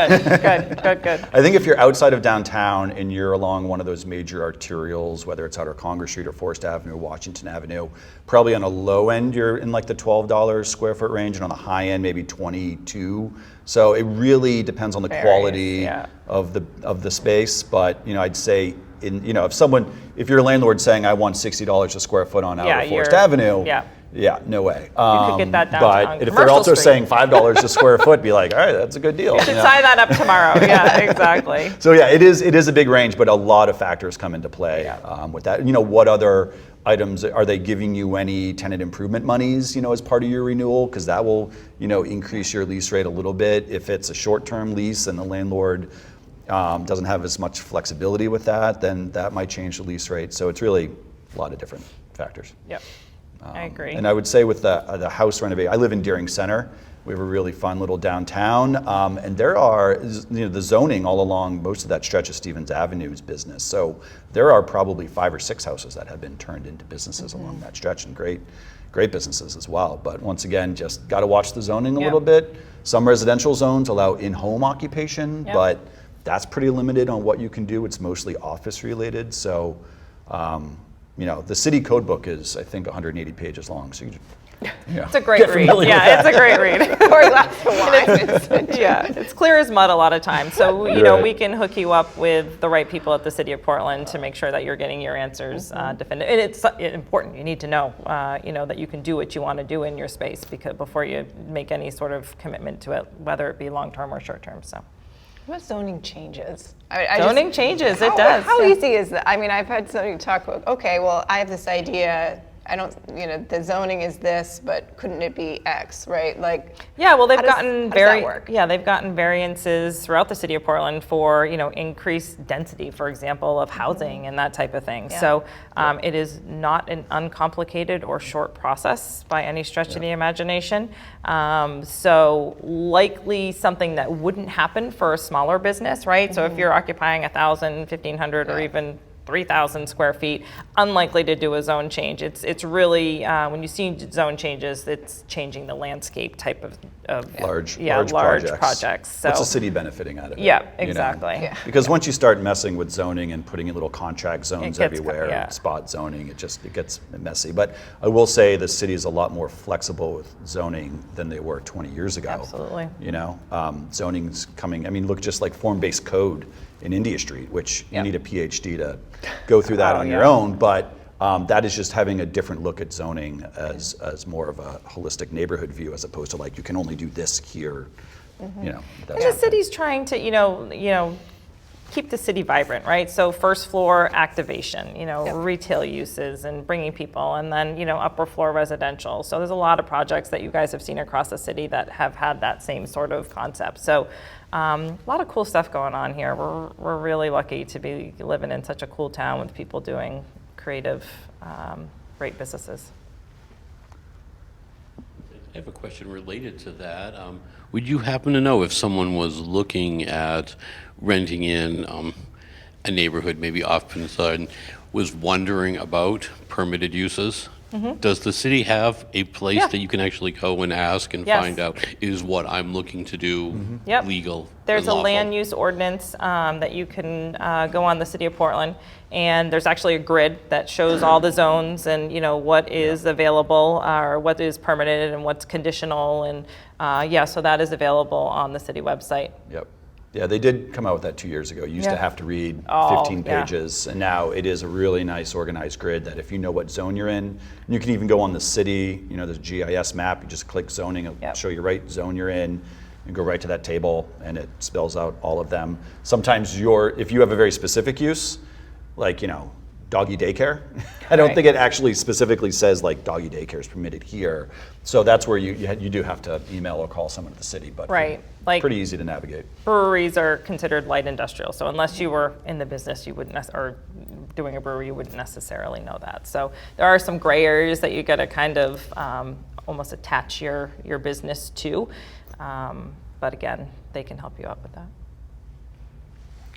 good. I think if you're outside of downtown and you're along one of those major arterials, whether it's Outer Congress Street or Forest Avenue, Washington Avenue, probably on a low end you're in like the $12 square foot range, and on the high end maybe 22. So it really depends on the quality of the space. But, you know, I'd say you know, if you're a landlord saying I want $60 a square foot on Outer Forest Avenue, no way. You could get that down. But if they're also saying $5 a square foot, be like, all right, that's a good deal. You should tie that up tomorrow. Yeah, exactly. So yeah, it is a big range, but a lot of factors come into play with that. You know, what other items are they giving you? Any tenant improvement monies, you know, as part of your renewal? Because that will, you know, increase your lease rate a little bit. If it's a short-term lease and the landlord doesn't have as much flexibility with that, then that might change the lease rate. So it's really a lot of different factors. Yep, I agree. And I would say with the house renovation, I live in Deering Center. We have a really fun little downtown, and there are, you know, the zoning all along most of that stretch of Stevens Avenue's business. So there are probably 5 or 6 houses that have been turned into businesses along that stretch, and great businesses as well. But once again, just got to watch the zoning a little bit. Some residential zones allow in-home occupation, but that's pretty limited on what you can do. It's mostly office related. So, the city code book is, I think, 180 pages long. So you just, It's a great read. Yeah, it's a great read. Or a glass of wine. Yeah, it's clear as mud a lot of times. So, Right. we can hook you up with the right people at the City of Portland to make sure that you're getting your answers definitive. And it's important. You need to know, that you can do what you want to do in your space before you make any sort of commitment to it, whether it be long-term or short-term. So. What zoning changes? Zoning changes, it does. How yeah. easy is that? I mean, I've had somebody talk about, okay, well, I have this idea. I don't, the zoning is this, but couldn't it be X, right? Like, Yeah, well, they've how does gotten that work? they've gotten variances throughout the city of Portland for, increased density, for example, of housing and that type of thing. Yeah. So it is not an uncomplicated or short process by any stretch of the imagination. So likely something that wouldn't happen for a smaller business, right? So if you're occupying 1,000, 1,500, or even 3,000 square feet, unlikely to do a zone change. It's really, when you see zone changes, it's changing the landscape type of large projects. So, what's the city benefiting out of it? Yeah, exactly. Yeah. Because once you start messing with zoning and putting in little contract zones gets everywhere, yeah. spot zoning, it gets messy. But I will say the city is a lot more flexible with zoning than they were 20 years ago. Absolutely. Zoning's coming. I mean, look, just like form-based code in India Street, which Yeah. you need a PhD to go through that on your own. But that is just having a different look at zoning as more of a holistic neighborhood view, as opposed to like you can only do this here. And the city's trying to, keep the city vibrant, right? So first floor activation, retail uses and bringing people, and then, upper floor residential. So there's a lot of projects that you guys have seen across the city that have had that same sort of concept. So a lot of cool stuff going on here. We're really lucky to be living in such a cool town with people doing creative, great businesses. I have a question related to that. Would you happen to know if someone was looking at renting in a neighborhood, maybe off Peninsula, and was wondering about permitted uses? Does the city have a place that you can actually go and ask and Yes. find out, is what I'm looking to do Yep. legal? There's and a lawful? land use ordinance that you can go on the City of Portland, and there's actually a grid that shows all the zones and what is available or what is permitted and what's conditional, and so that is available on the city website. Yep. Yeah, they did come out with that 2 years ago. You used to Yeah. have to read Oh, 15 yeah. pages, and now it is a really nice organized grid that if you know what zone you're in, and you can even go on the city, there's a GIS map, you just click zoning, it'll Yep. show you right zone you're in, and go right to that table, and it spells out all of them. Sometimes if you have a very specific use, like, doggy daycare, I don't Right. think it actually specifically says like doggy daycare is permitted here. So that's where you do have to email or call someone at the city, but Right. Like- pretty easy to navigate. Breweries are considered light industrial, so unless you were in the business, you wouldn't or doing a brewery, you wouldn't necessarily know that. So there are some gray areas that you got to kind of almost attach your business to, but again, they can help you out with that.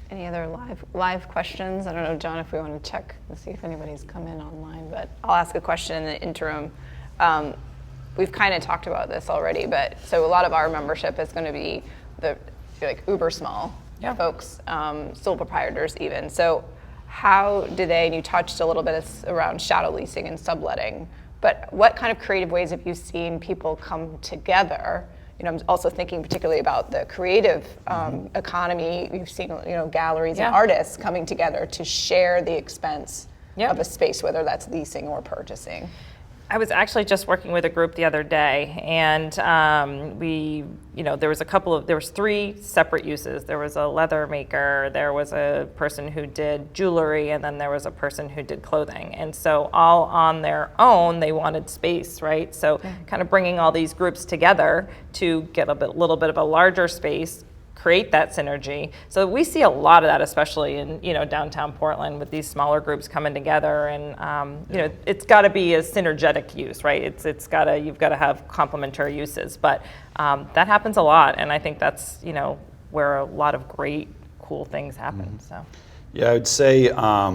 Any other live questions? I don't know, John, if we want to check and see if anybody's come in online, but I'll ask a question in the interim. We've kind of talked about this already, but so a lot of our membership is going to be the uber small folks, sole proprietors even. So how do they, and you touched a little bit around shadow leasing and subletting, but what kind of creative ways have you seen people come together? I'm also thinking particularly about the creative economy. You've seen, galleries and artists coming together to share the expense of a space, whether that's leasing or purchasing. I was actually just working with a group the other day, and there was 3 separate uses. There was a leather maker, there was a person who did jewelry, and then there was a person who did clothing. And so all on their own, they wanted space, right? So kind of bringing all these groups together to get a little bit of a larger space, create that synergy. So we see a lot of that, especially in downtown Portland, with these smaller groups coming together, and it's got to be a synergetic use, right? You've got to have complementary uses, but that happens a lot, and I think that's where a lot of great, cool things happen. So Yeah, I would say a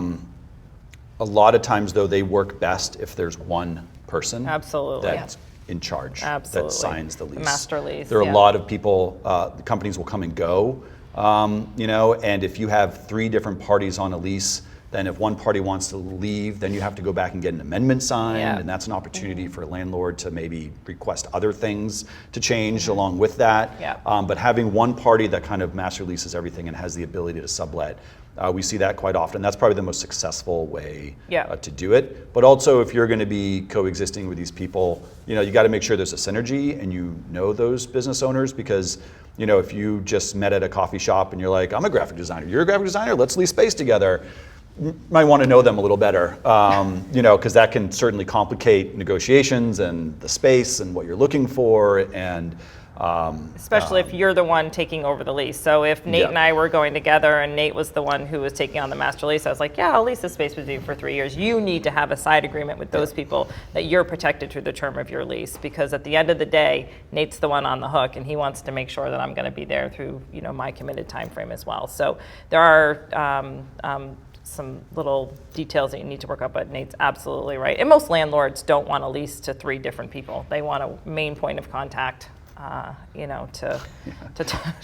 lot of times though they work best if there's one person Absolutely. that's in charge, Absolutely. that signs the lease. Master lease, There are yeah. a lot of people, the companies will come and go, you know, and if you have 3 different parties on a lease, then if one party wants to leave, then you have to go back and get an amendment signed, Yeah. and that's an opportunity for a landlord to maybe request other things to change along with that. Yeah. But having one party that kind of master leases everything and has the ability to sublet, we see that quite often. That's probably the most successful way Yeah. to do it. But also, if you're going to be coexisting with these people, you know, you got to make sure there's a synergy and you know those business owners, because you know, if you just met at a coffee shop and you're like, I'm a graphic designer, you're a graphic designer, let's lease space together. You might want to know them a little better, you know, because that can certainly complicate negotiations and the space and what you're looking for, and Especially if you're the one taking over the lease. So if Nate Yeah. and I were going together and Nate was the one who was taking on the master lease, I was like, yeah, I'll lease this space with you for 3 years. You need to have a side agreement with those people that you're protected through the term of your lease, because at the end of the day, Nate's the one on the hook and he wants to make sure that I'm going to be there through, you know, my committed time frame as well. So there are some little details that you need to work out, but Nate's absolutely right. And most landlords don't want to lease to 3 different people. They want a main point of contact, you know, to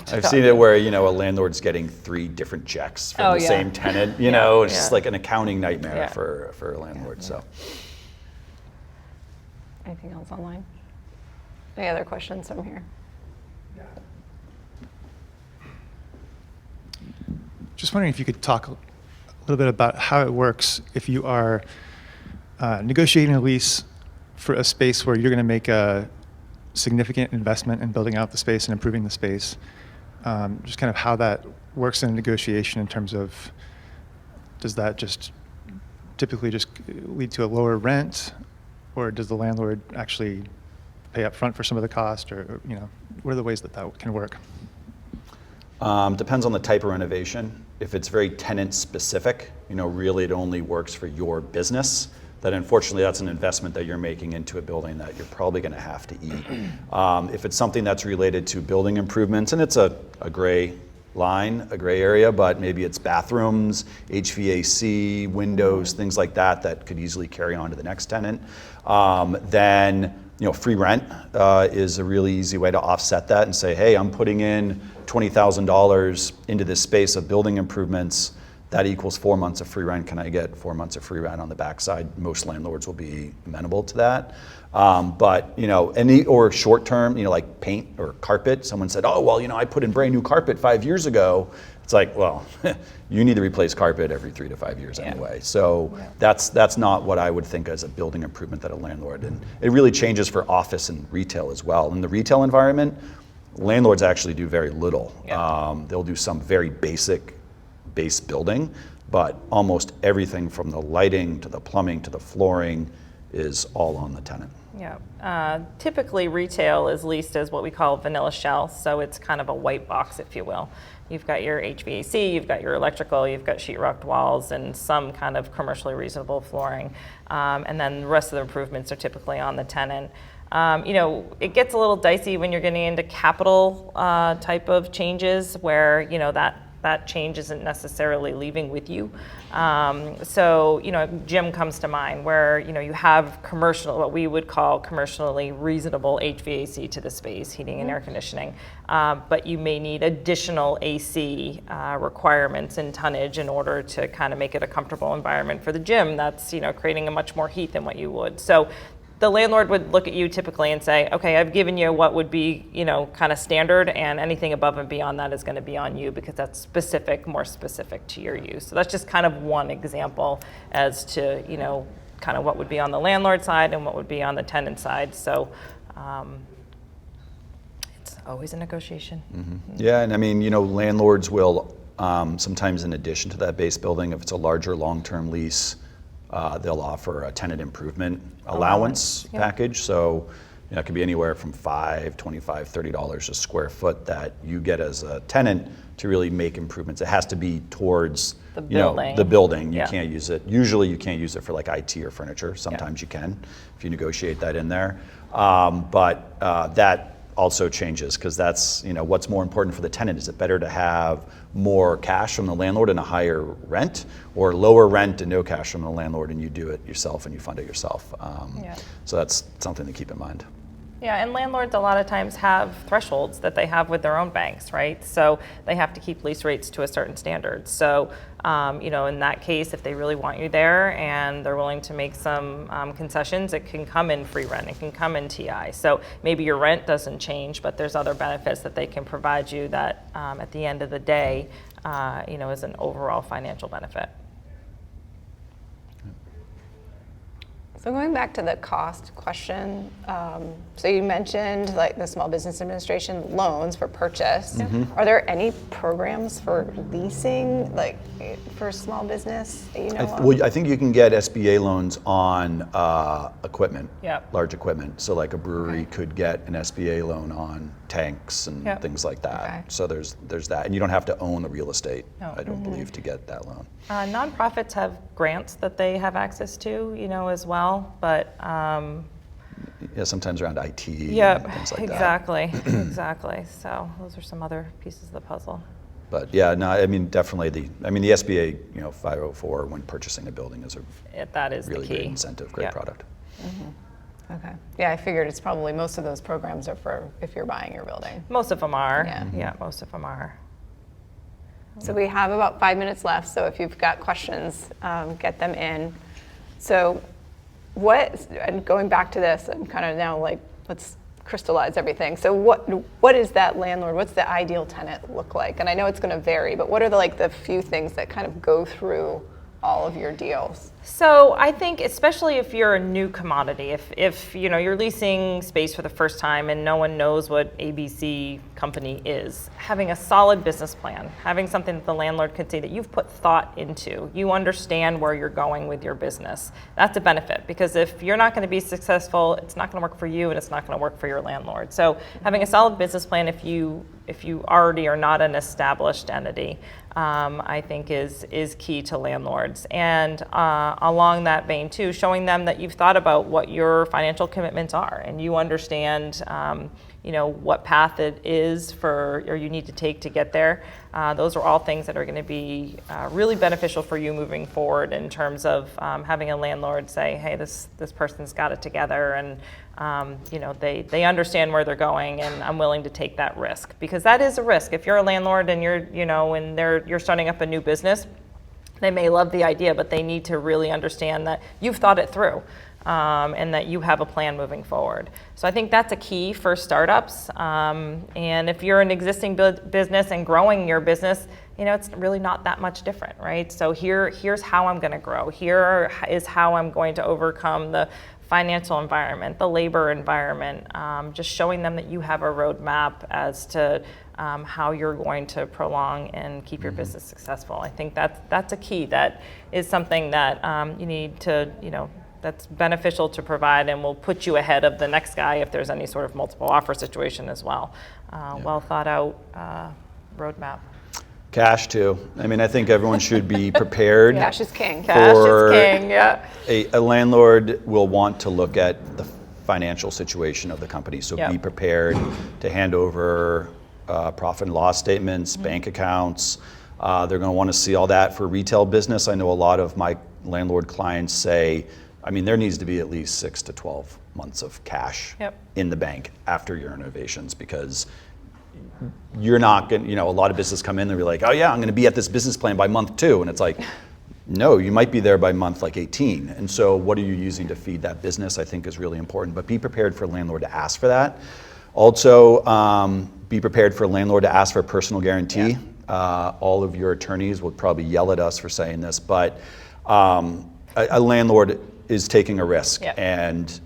I've seen it where, you know, a landlord's getting 3 different checks from Oh, the yeah. same tenant, you know, it's yeah. just like an accounting nightmare Yeah. for a landlord, so. Anything else online? Any other questions from here? Just wondering if you could talk a little bit about how it works if you are negotiating a lease for a space where you're going to make a significant investment in building out the space and improving the space. Just kind of how that works in a negotiation in terms of, does that just typically just lead to a lower rent, or does the landlord actually pay up front for some of the cost, or you know, what are the ways that that can work? Depends on the type of renovation. If it's very tenant specific, you know, really it only works for your business, then unfortunately that's an investment that you're making into a building that you're probably going to have to eat. If it's something that's related to building improvements, and it's a gray line, a gray area, but maybe it's bathrooms, HVAC, windows, things like that that could easily carry on to the next tenant, then you know, free rent is a really easy way to offset that and say, hey, I'm putting in $20,000 into this space of building improvements. That equals 4 months of free rent. Can I get 4 months of free rent on the backside? Most landlords will be amenable to that. But you know, or short term, you know, like paint or carpet. Someone said, oh, well, you know, I put in brand new carpet 5 years ago. It's like, well, you need to replace carpet every 3 to 5 years anyway. So that's not what I would think as a building improvement that a landlord, and it really changes for office and retail as well. In the retail environment, landlords actually do very little. They'll do some very basic base building, but almost everything from the lighting to the plumbing to the flooring is all on the tenant. Yeah. Typically, retail is leased as what we call vanilla shell, so it's kind of a white box, if you will. You've got your HVAC, you've got your electrical, you've got sheetrocked walls, and some kind of commercially reasonable flooring. And then the rest of the improvements are typically on the tenant. You know, it gets a little dicey when you're getting into capital type of changes where, you know, that change isn't necessarily leaving with you. So, you know, gym comes to mind where, you know, you have commercial, what we would call commercially reasonable HVAC to the space, heating and air conditioning, but you may need additional AC requirements and tonnage in order to kind of make it a comfortable environment for the gym. That's, you know, creating a much more heat than what you would. So the landlord would look at you typically and say, okay, I've given you what would be, you know, kind of standard, and anything above and beyond that is going to be on you because that's specific, more specific to your use. So that's just kind of one example as to, you know, kind of what would be on the landlord side and what would be on the tenant side. So it's always a negotiation. Mm-hmm. Yeah, and I mean, you know, landlords will sometimes, in addition to that base building, if it's a larger long-term lease, they'll offer a tenant improvement allowance package. So, you know, it could be anywhere from $5, $25, $30 a square foot that you get as a tenant to really make improvements. It has to be towards The you know, building. the building. You Yeah. can't use it. Usually, you can't use it for like IT or furniture. Sometimes you can if you negotiate that in there. But that also changes because that's, you know, what's more important for the tenant. Is it better to have more cash from the landlord and a higher rent, or lower rent and no cash from the landlord and you do it yourself and you fund it yourself? So that's something to keep in mind. Yeah, and landlords a lot of times have thresholds that they have with their own banks, right? So they have to keep lease rates to a certain standard. So, in that case, if they really want you there and they're willing to make some concessions, it can come in free rent, it can come in TI. So maybe your rent doesn't change, but there's other benefits that they can provide you that at the end of the day, is an overall financial benefit. So going back to the cost question, so you mentioned like the Small Business Administration loans for purchase. Are there any programs for leasing, like for small business that you know of? I think you can get SBA loans on equipment, Yep. large equipment. So like a brewery could get an SBA loan on tanks and Yep. things like that. Okay. So there's that, and you don't have to own the real estate, No. I don't believe, to get that loan. Nonprofits have grants that they have access to, as well, but Yeah, sometimes around IT yeah, and things like that. exactly, exactly. So those are some other pieces of the puzzle. But yeah, no, I mean, definitely the SBA, 504 when purchasing a building is a That is really the key. great incentive, great Yeah. product. Okay. Yeah, I figured it's probably most of those programs are for if you're buying your building. Most of them are. Yeah. Yeah, most of them are. So we have about 5 minutes left, so if you've got questions, get them in. So and going back to this, I'm kind of now like, let's crystallize everything. So what is that landlord, what's the ideal tenant look like? And I know it's going to vary, but what are the few things that kind of go through all of your deals? So I think especially if you're a new commodity, if you're leasing space for the first time and no one knows what ABC company is, having a solid business plan, having something that the landlord could see that you've put thought into, you understand where you're going with your business, that's a benefit, because if you're not going to be successful, it's not going to work for you and it's not going to work for your landlord. So having a solid business plan, if you already are not an established entity, I think is key to landlords. And along that vein too, showing them that you've thought about what your financial commitments are and you understand what path it is or you need to take to get there. Those are all things that are going to be really beneficial for you moving forward in terms of having a landlord say, hey, this person's got it together, and they understand where they're going, and I'm willing to take that risk, because that is a risk. If you're a landlord and you're starting up a new business, they may love the idea, but they need to really understand that you've thought it through. And that you have a plan moving forward. So I think that's a key for startups. And if you're an existing business and growing your business, it's really not that much different, right? So here's how I'm going to grow. Here is how I'm going to overcome the financial environment, the labor environment, just showing them that you have a roadmap as to how you're going to prolong and keep your business successful. I think that's a key. That is something that you need to, that's beneficial to provide, and will put you ahead of the next guy if there's any sort of multiple offer situation as well. Well thought out roadmap. Cash too. I think everyone should be prepared. Cash is king. Cash is king, yeah. A landlord will want to look at the financial situation of the company, so Yep. be prepared to hand over profit and loss statements, bank accounts. They're going to want to see all that. For retail business, I know a lot of my landlord clients say, there needs to be at least 6 to 12 months of cash Yep. in the bank after your renovations, because you're not going to, a lot of business come in and be like, oh yeah, I'm going to be at this business plan by month 2. And it's like, no, you might be there by month 18. And so what are you using to feed that business, I think is really important. But be prepared for a landlord to ask for that. Also, be prepared for a landlord to ask for a personal guarantee. Yeah. All of your attorneys will probably yell at us for saying this, but a landlord is taking a risk. Yep. And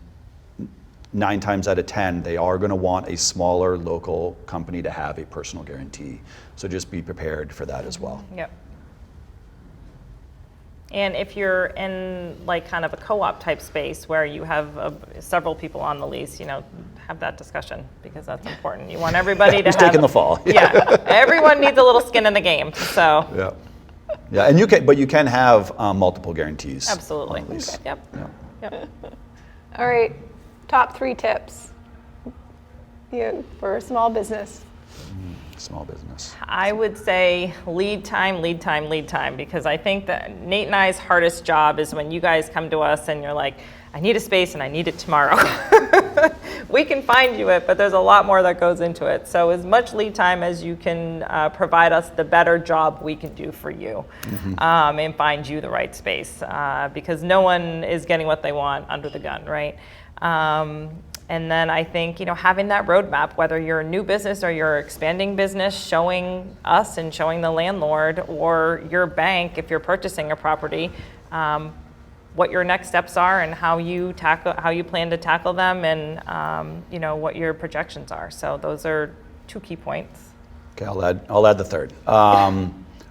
9 times out of 10, they are going to want a smaller local company to have a personal guarantee. So just be prepared for that as well. Yep. And if you're in kind of a co-op type space where you have several people on the lease, have that discussion, because that's important. You want everybody to Who's have taking the fall? Yeah, everyone needs a little skin in the game. So Yeah, and you can have multiple guarantees. absolutely. on the lease. Yep. Yeah. Yep. All right, top 3 tips for a small business. Small business. I would say lead time, because I think that Nate and I's hardest job is when you guys come to us and you're like, I need a space and I need it tomorrow. We can find you it, but there's a lot more that goes into it. So as much lead time as you can provide us, the better job we can do for you and find you the right space, because no one is getting what they want under the gun, right? And then I think, having that roadmap, whether you're a new business or you're expanding business, showing us and showing the landlord or your bank, if you're purchasing a property, what your next steps are and how you plan to tackle them, and what your projections are. So those are 2 key points. Okay, I'll add the third.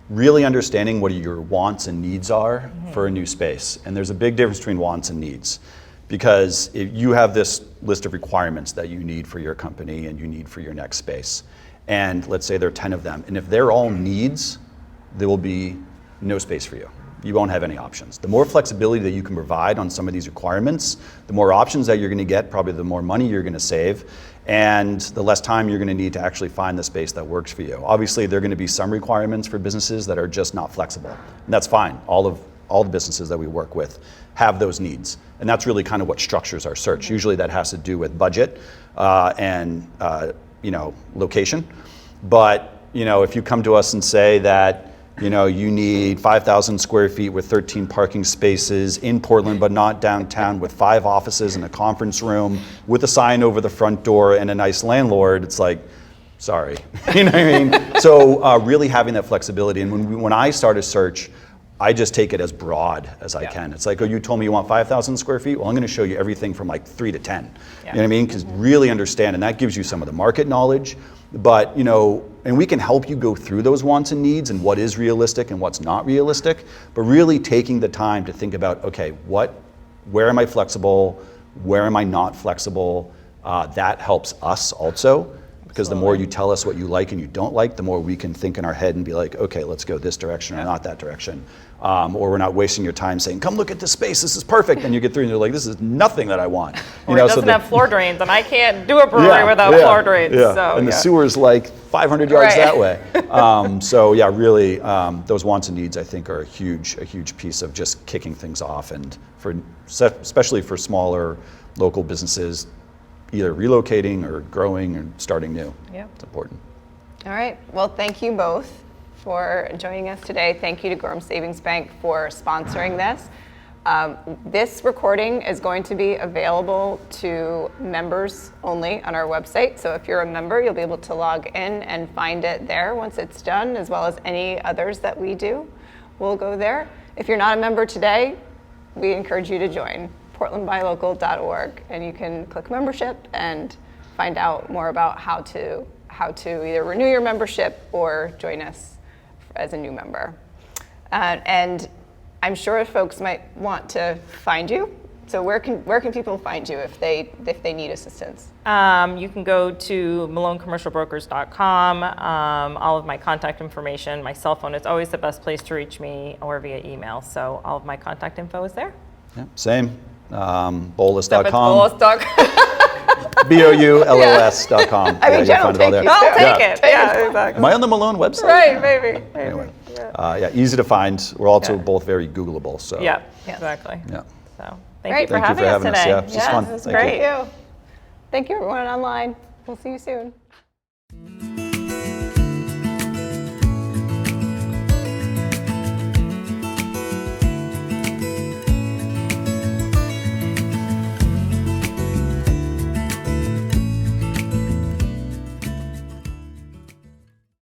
Really understanding what your wants and needs are for a new space. And there's a big difference between wants and needs. Because if you have this list of requirements that you need for your company and you need for your next space, and let's say there are 10 of them, and if they're all needs, there will be no space for you. You won't have any options. The more flexibility that you can provide on some of these requirements, the more options that you're going to get, probably the more money you're going to save, and the less time you're going to need to actually find the space that works for you. Obviously, there are going to be some requirements for businesses that are just not flexible, and that's fine. All the businesses that we work with have those needs. And that's really kind of what structures our search. Usually that has to do with budget and location. But if you come to us and say that you need 5,000 square feet with 13 parking spaces in Portland, but not downtown, with 5 offices and a conference room, with a sign over the front door and a nice landlord, it's like, sorry. You know what I mean? So really having that flexibility. And when I start a search, I just take it as broad as I can. It's like, oh, you told me you want 5,000 square feet? Well, I'm going to show you everything from like 3 to 10. You know what I mean? Because really understand, and that gives you some of the market knowledge. But, and we can help you go through those wants and needs and what is realistic and what's not realistic. But really taking the time to think about, okay, where am I flexible? Where am I not flexible? That helps us also. Because the more you tell us what you like and you don't like, the more we can think in our head and be like, okay, let's go this direction or not that direction. Or we're not wasting your time saying, come look at this space, this is perfect. And you get through and you're like, this is nothing that I want. Or it doesn't have floor drains, and I can't do a brewery without floor drains. Yeah. So, and the sewer's like 500 yards that way. Really, those wants and needs, I think, are a huge piece of just kicking things off. And especially for smaller local businesses, either relocating or growing or starting new. Yeah. It's important. All right. Well, thank you both for joining us today. Thank you to Gorham Savings Bank for sponsoring this. This recording is going to be available to members only on our website. So if you're a member, you'll be able to log in and find it there once it's done, as well as any others that we do. We'll go there. If you're not a member today, we encourage you to join. portlandbylocal.org, and you can click membership and find out more about how to either renew your membership or join us as a new member. And I'm sure folks might want to find you. So where can people find you if they need assistance? You can go to malonecommercialbrokers.com. All of my contact information, my cell phone is always the best place to reach me, or via email. So all of my contact info is there. Yeah, same. Bolus.com. BOULOS.com. I mean, Jen will take you. I'll take it. Yeah, exactly. Am I on the Malone website? Right, maybe. Anyway, easy to find. We're also both very Googleable. So. Yeah, exactly. Yeah. So thank you for having us today. Yeah, this is fun. It was Thank great. you. Thank you, everyone online. We'll see you soon.